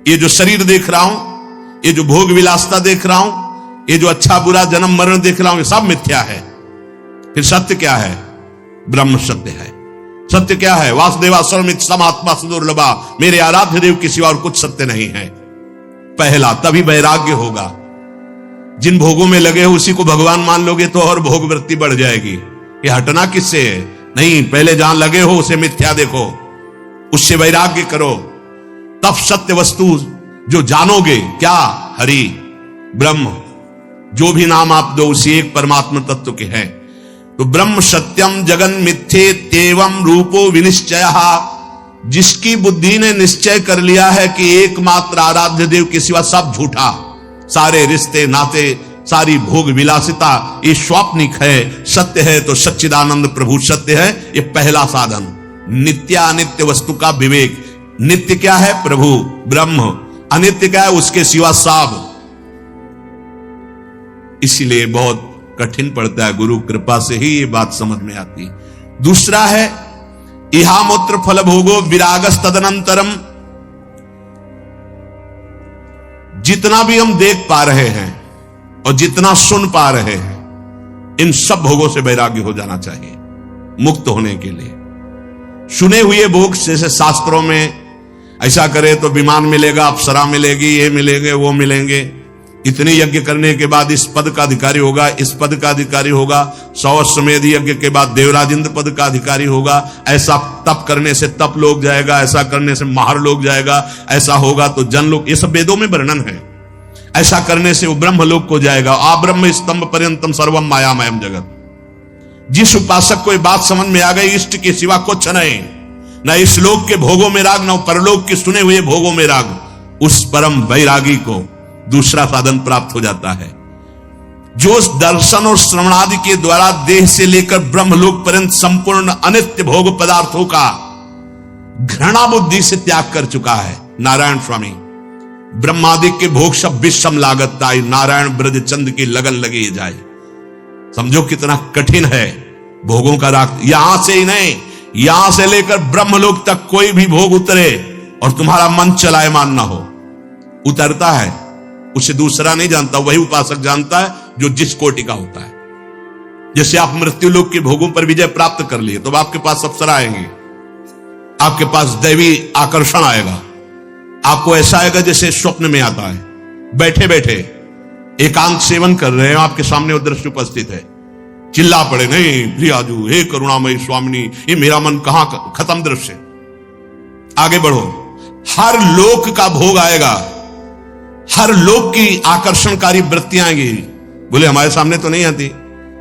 ये जो शरीर देख रहा हूं, ये जो भोग विलासता देख रहा हूं, ये जो अच्छा बुरा जन्म मरण देख रहा हूं, ये सब मिथ्या है। फिर सत्य क्या है? ब्रह्म सत्य है। सत्य क्या है? वासुदेवा सर्वमित समात्मा सुदुर्लभा, मेरे आराध्य देव के सिवा और कुछ सत्य नहीं है। पहला, तभी वैराग्य होगा। जिन भोगों में लगे हो उसी को भगवान मान लोगे तो और भोग वृत्ति बढ़ जाएगी। ये हटना किससे है? नहीं, पहले जहां लगे हो उसे मिथ्या देखो, उससे वैराग्य करो, तब सत्य वस्तु जो जानोगे। क्या? हरि, ब्रह्म, जो भी नाम आप दो उसी एक परमात्मा तत्व के हैं। तो ब्रह्म सत्यम जगन मिथ्ये तेवम रूपो विनिश्चय। जिसकी बुद्धि ने निश्चय कर लिया है कि एकमात्र आराध्य देव के सिवा सब झूठा, सारे रिश्ते नाते, सारी भोग विलासिता ये स्वाप्निक है, सत्य है तो सच्चिदानंद प्रभु सत्य है। ये पहला साधन। नित्य अनित्य वस्तु का विवेक। नित्य क्या है? प्रभु ब्रह्म। अनित्य क्या है? उसके सिवा सब। इसीलिए बहुत कठिन पड़ता है, गुरु कृपा से ही ये बात समझ में आती। दूसरा है इहामूत्र फल भोगो विरागस तदनंतरम। जितना भी हम देख पा रहे हैं और जितना सुन पा रहे हैं, इन सब भोगों से वैराग्य हो जाना चाहिए मुक्त होने के लिए। सुने हुए भोग, जैसे शास्त्रों में ऐसा करे तो विमान मिलेगा, अप्सरा मिलेगी, ये मिलेंगे, वो मिलेंगे, इतने यज्ञ करने के बाद इस पद का अधिकारी होगा, इस पद का अधिकारी होगा, 100 अश्वमेध यज्ञ के बाद देवराजिंद्र पद का अधिकारी होगा, ऐसा तप करने से तप लोग जाएगा, ऐसा करने से महर लोग जाएगा, ऐसा होगा तो जन लोग, ये सब वेदों में वर्णन है। ऐसा करने से वो ब्रह्म लोक को जाएगा। आ ब्रह्म स्तंभ पर्यंतम सर्वम मायामयम जगत। जिस उपासक को ये बात समझ में आ गई, इष्ट के सिवा कुछ नहीं, न इस लोक के भोगों में राग, न परलोक के सुने हुए भोगों में राग, उस परम वैरागी को दूसरा साधन प्राप्त हो जाता है, जो दर्शन और श्रवणादि के द्वारा देह से लेकर ब्रह्मलोक पर्यंत संपूर्ण अनित्य भोग पदार्थों का घृणा बुद्धि से त्याग कर चुका है। नारायण स्वामी, ब्रह्मादि के भोग सब विषम लागत ताई, नारायण ब्रज चंद की लगन लगी जाए। समझो कितना कठिन है भोगों का राग। यहां से ही नहीं, यहां से लेकर ब्रह्मलोक तक कोई भी भोग उतरे और तुम्हारा मन चलायमान ना हो, उतरता है, उसे दूसरा नहीं जानता, वही उपासक जानता है जो जिस कोटि का होता है। जैसे आप मृत्यु लोक के भोगों पर विजय प्राप्त कर लिए तो आपके पास अप्सरा आएंगे, आपके पास दैवी आकर्षण आएगा, आपको ऐसा आएगा जैसे स्वप्न में आता है। बैठे बैठे एकांत सेवन कर रहे हैं, आपके सामने वो दृश्य उपस्थित है, चिल्ला पड़े, नहीं प्रियाजू, हे करुणामयी स्वामिनी, ये मेरा मन कहां खत्म दृश्य, आगे बढ़ो। हर लोक का भोग आएगा, हर लोक की आकर्षणकारी वृत्तियां आएंगी। बोले हमारे सामने तो नहीं आती,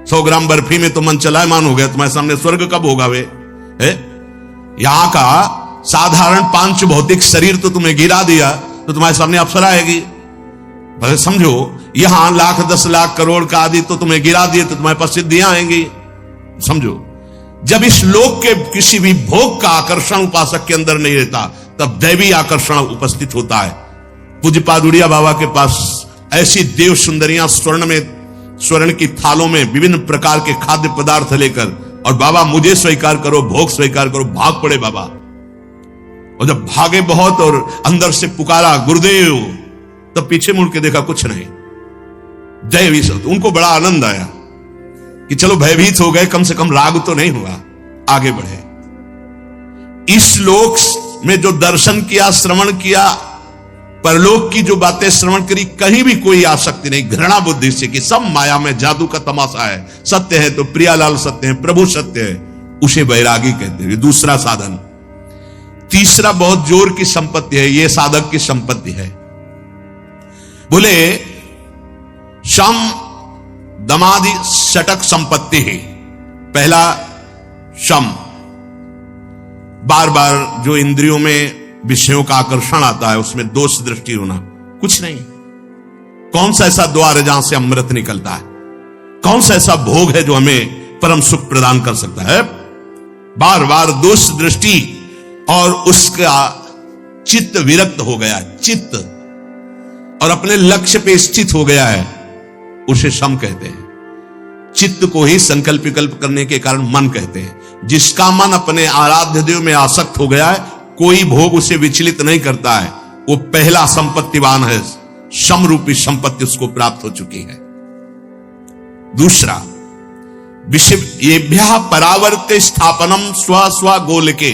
100 ग्राम बर्फी में तो मन चलायमान हो गया, तुम्हारे सामने स्वर्ग कब होगा वे है? यहां का साधारण 5 भौतिक शरीर तो तुम्हें गिरा दिया तो तुम्हारे सामने अप्सरा आएगी। भले समझो, यहां लाख 10 लाख करोड़ का आदि तो तुम्हें गिरा दिए तो तुम्हारे पास सिद्धियां आएंगी। समझो, जब इस लोक के किसी भी भोग का आकर्षण उपासक के अंदर नहीं रहता, तब दैवी आकर्षण उपस्थित होता है। पूज्य पादुड़िया बाबा के पास ऐसी देव सुंदरियां स्वर्ण की थालों में विभिन्न प्रकार के खाद्य पदार्थ लेकर, और बाबा मुझे स्वीकार करो, भोग स्वीकार करो, भाग पड़े बाबा। और जब भागे बहुत और अंदर से पुकारा गुरुदेव, तब पीछे मुड़ के देखा कुछ नहीं, दैवी सब। उनको बड़ा आनंद आया कि चलो भयभीत हो गए, कम से कम राग तो नहीं हुआ, आगे बढ़े। इस लोक में जो दर्शन किया, श्रवण किया, परलोक की जो बातें श्रवण करी, कहीं भी कोई आसक्ति नहीं, घृणा बुद्धि से कि सब माया में जादू का तमाशा है, सत्य है तो प्रियालाल सत्य है, प्रभु सत्य है, उसे वैरागी कहते हैं। दूसरा साधन। तीसरा बहुत जोर की संपत्ति है, यह साधक की संपत्ति है, बोले शम दमादि षटक संपत्ति है। पहला शम, बार बार जो इंद्रियों में विषयों का आकर्षण आता है उसमें दोष दृष्टि होना, कुछ नहीं। कौन सा ऐसा द्वार है जहां से अमृत निकलता है? कौन सा ऐसा भोग है जो हमें परम सुख प्रदान कर सकता है? बार बार दोष दृष्टि, और उसका चित्त विरक्त हो गया, चित्त, और अपने लक्ष्य पे स्थित हो गया है, उसे शम कहते हैं। चित्त को ही संकल्प विकल्प करने के कारण मन कहते हैं। जिसका मन अपने आराध्य देव में आसक्त हो गया है, कोई भोग उसे विचलित नहीं करता है, वो पहला संपत्तिवान है। शम रूपी संपत्ति उसको प्राप्त हो चुकी है। दूसरा, विषय येभ्यः परावर्ते स्थापनम स्व स्व गोलके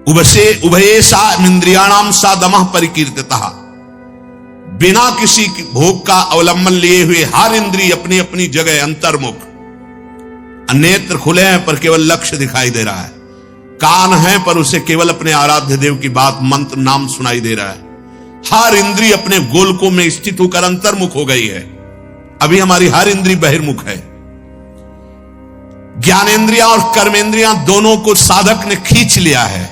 उभये सा इंद्रियाणाम सा दमः परिकीर्तितः। बिना किसी भोग का अवलंबन लिए हुए हर इंद्रिय अपनी अपनी जगह अंतर्मुख। नेत्र खुले हैं पर केवल लक्ष्य दिखाई दे रहा है, कान है पर उसे केवल अपने आराध्य देव की बात, मंत्र, नाम सुनाई दे रहा है। हर इंद्रिय अपने गोलकों में स्थित होकर अंतर्मुख हो गई है। अभी हमारी हर इंद्रिय बहिर्मुख है। ज्ञानेंद्रियां और कर्मेंद्रियां दोनों को साधक ने खींच लिया है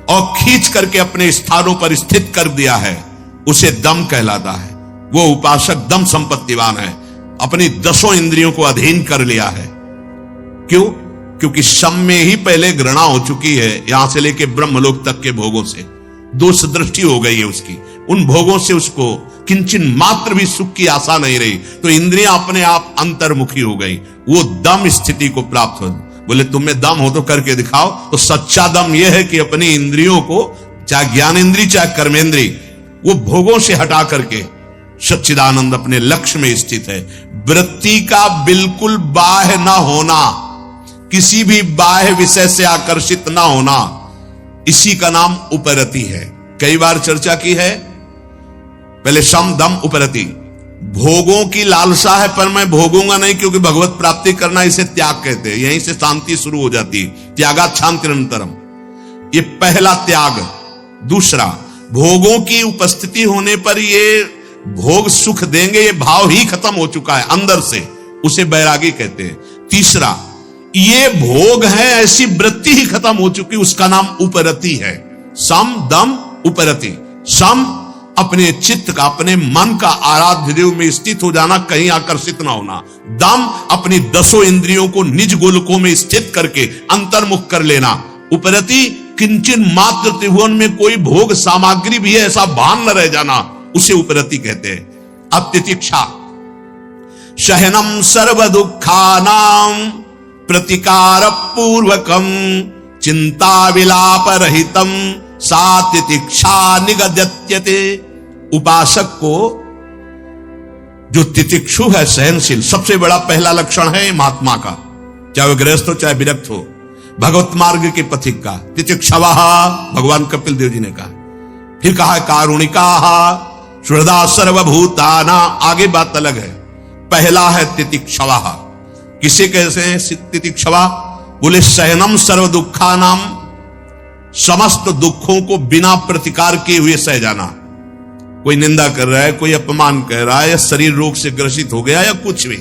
और खींच करके अपने स्थानों पर स्थित कर दिया है। उसे दम कहलाता है। वो उपासक दम संपत्तिवान है, अपनी 10 इंद्रियों को अधीन कर लिया है। क्यों? क्योंकि शम में ही पहले घृणा हो चुकी है, यहां से लेके ब्रह्मलोक तक के भोगों से दोष दृष्टि हो गई है उसकी। उन भोगों से उसको किंचन मात्र भी सुख की आशा नहीं रही, तो इंद्रियां अपने आप अंतर्मुखी हो गई। वो दम स्थिति को प्राप्त हो। बोले तुम्हें दम हो तो करके दिखाओ। तो सच्चा दम यह है कि अपनी इंद्रियों को, चाहे ज्ञानेंद्रिय चाहे कर्मेंद्रिय, वो भोगों से हटा करके सच्चिदानंद अपने लक्ष्य में स्थित है। वृत्ति का बिल्कुल बाह्य न होना, किसी भी बाह्य विषय से आकर्षित न होना, इसी का नाम उपरति है। कई बार चर्चा की है। पहले शम दम उपरति। भोगों की लालसा है पर मैं भोगूंगा नहीं, क्योंकि भगवत प्राप्ति करना इसे त्याग कहते हैं। यहीं से शांति शुरू हो जाती है। त्यागात् शान्तिरनन्तरम्, ये पहला त्याग। दूसरा, भोगों की उपस्थिति होने पर ये भोग सुख देंगे, ये भाव ही खत्म हो चुका है अंदर से, उसे बैरागी कहते हैं। तीसरा, ये भोग है ऐसी वृत्ति ही खत्म हो चुकी, उसका नाम उपरति है। सम दम उपरति। सम अपने चित्त का, अपने मन का आराध्य देव में स्थित हो जाना, कहीं आकर्षित ना होना। दम अपनी 10 इंद्रियों को निज गोलकों में स्थित करके अंतर्मुख कर लेना। उपरति, किंचन मात्र त्रिभुवन में कोई भोग सामग्री भी है ऐसा भान न रह जाना, उसे उपरति कहते हैं। अब तितिक्षा, शहनम सर्व दुखानाम प्रतिकार पूर्वकम चिंता विलाप रहितम सा तितिक्षा निगद्यते। उपासक को जो तितिक्षु है, सहनशील, सबसे बड़ा पहला लक्षण है महात्मा का, चाहे वह गृहस्थ हो चाहे विरक्त हो, भगवत मार्ग के पथिक का। तितिक्षवः, भगवान कपिल देव जी ने कहा। फिर कहा कारुणिका सुहृदा सर्वभूताना, आगे बात अलग है। पहला है तितिक्षवः। किसे कैसे हैं तितिक्षवा? बोले सहनम सर्व दुखानाम, समस्त दुखों को बिना प्रतिकार किए हुए सह जाना। कोई निंदा कर रहा है, कोई अपमान कर रहा है, या शरीर रोग से ग्रसित हो गया, या कुछ भी,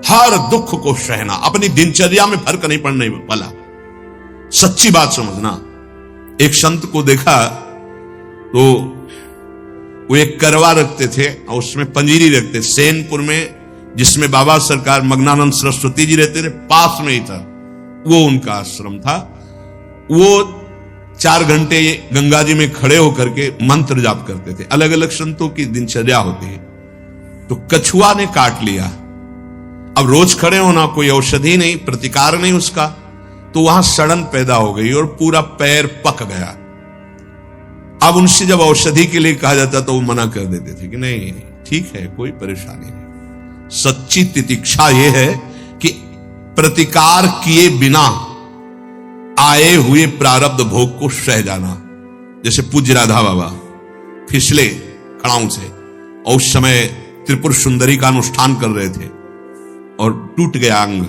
हर दुख को सहना, अपनी दिनचर्या में फर्क नहीं पड़ने वाला। सच्ची बात समझना। एक संत को देखा तो वो एक करवा रखते थे और उसमें पंजीरी रखते, सेनपुर में, जिसमें बाबा सरकार मग्नानंद सरस्वती जी रहते थे, पास में ही था, वो उनका आश्रम था। वो 4 घंटे गंगा जी में खड़े होकर के मंत्र जाप करते थे। अलग अलग संतों की दिनचर्या होती है। तो कछुआ ने काट लिया। अब रोज खड़े होना, कोई औषधि नहीं, प्रतिकार नहीं उसका, तो वहां सड़न पैदा हो गई और पूरा पैर पक गया। अब उनसे जब औषधि के लिए कहा जाता तो वो मना कर देते थे कि नहीं ठीक है, कोई परेशानी नहीं। सच्ची तितिक्षा यह है कि प्रतिकार किए बिना आए हुए प्रारब्ध भोग को सह जाना। जैसे पूज्य राधा बाबा फिसले खड़ाऊ से और उस समय त्रिपुर सुंदरी का अनुष्ठान कर रहे थे और टूट गया अंग।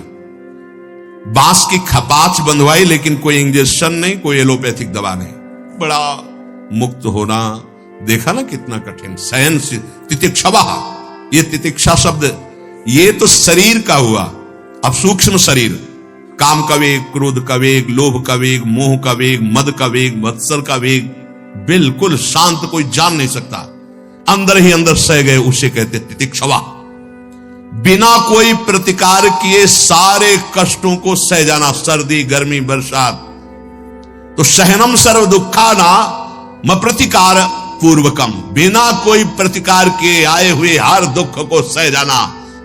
बांस की खपाच बंधवाई, लेकिन कोई इंजेक्शन नहीं, कोई एलोपैथिक दवा नहीं। बड़ा मुक्त होना, देखा ना कितना कठिन, सहन से तितिक्षवा, ये तितिक्षा शब्द ये तो शरीर का हुआ। अब सूक्ष्म शरीर, काम का वेग, क्रोध का वेग, लोभ का वेग, मोह का वेग, मद का वेग, मत्सर का वेग, बिल्कुल शांत कोई जान नहीं सकता, अंदर ही अंदर सह गए, उसे कहते तितिक्षवा। बिना कोई प्रतिकार किए सारे कष्टों को सह जाना, सर्दी गर्मी बरसात। तो सहनम सर्व दुखा ना म प्रतिकार पूर्वकम, बिना कोई प्रतिकार किए आए हुए हर दुख को सह जाना,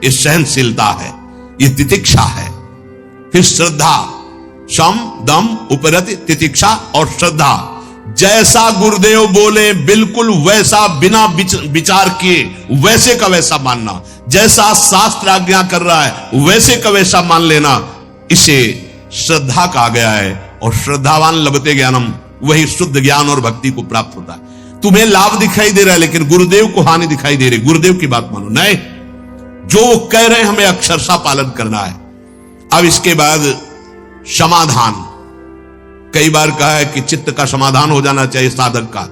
ये सहनशीलता है, ये तितिक्षा है। फिर श्रद्धा, शम दम उपरति तितिक्षा और श्रद्धा। जैसा गुरुदेव बोले बिल्कुल वैसा, बिना विचार किए वैसे का वैसा मानना, जैसा शास्त्र आज्ञा कर रहा है वैसे का वैसा मान लेना, इसे श्रद्धा कहा गया है। और श्रद्धावान लभते ज्ञानम, वही शुद्ध ज्ञान और भक्ति को प्राप्त होता है। तुम्हें लाभ दिखाई दे रहा है लेकिन गुरुदेव को हानि दिखाई दे रही, गुरुदेव की बात मानो, नहीं, जो वो कह रहे हैं हमें अक्षरशः पालन करना है। अब इसके बाद समाधान, कई बार कहा है कि चित्त का समाधान हो जाना चाहिए साधक का,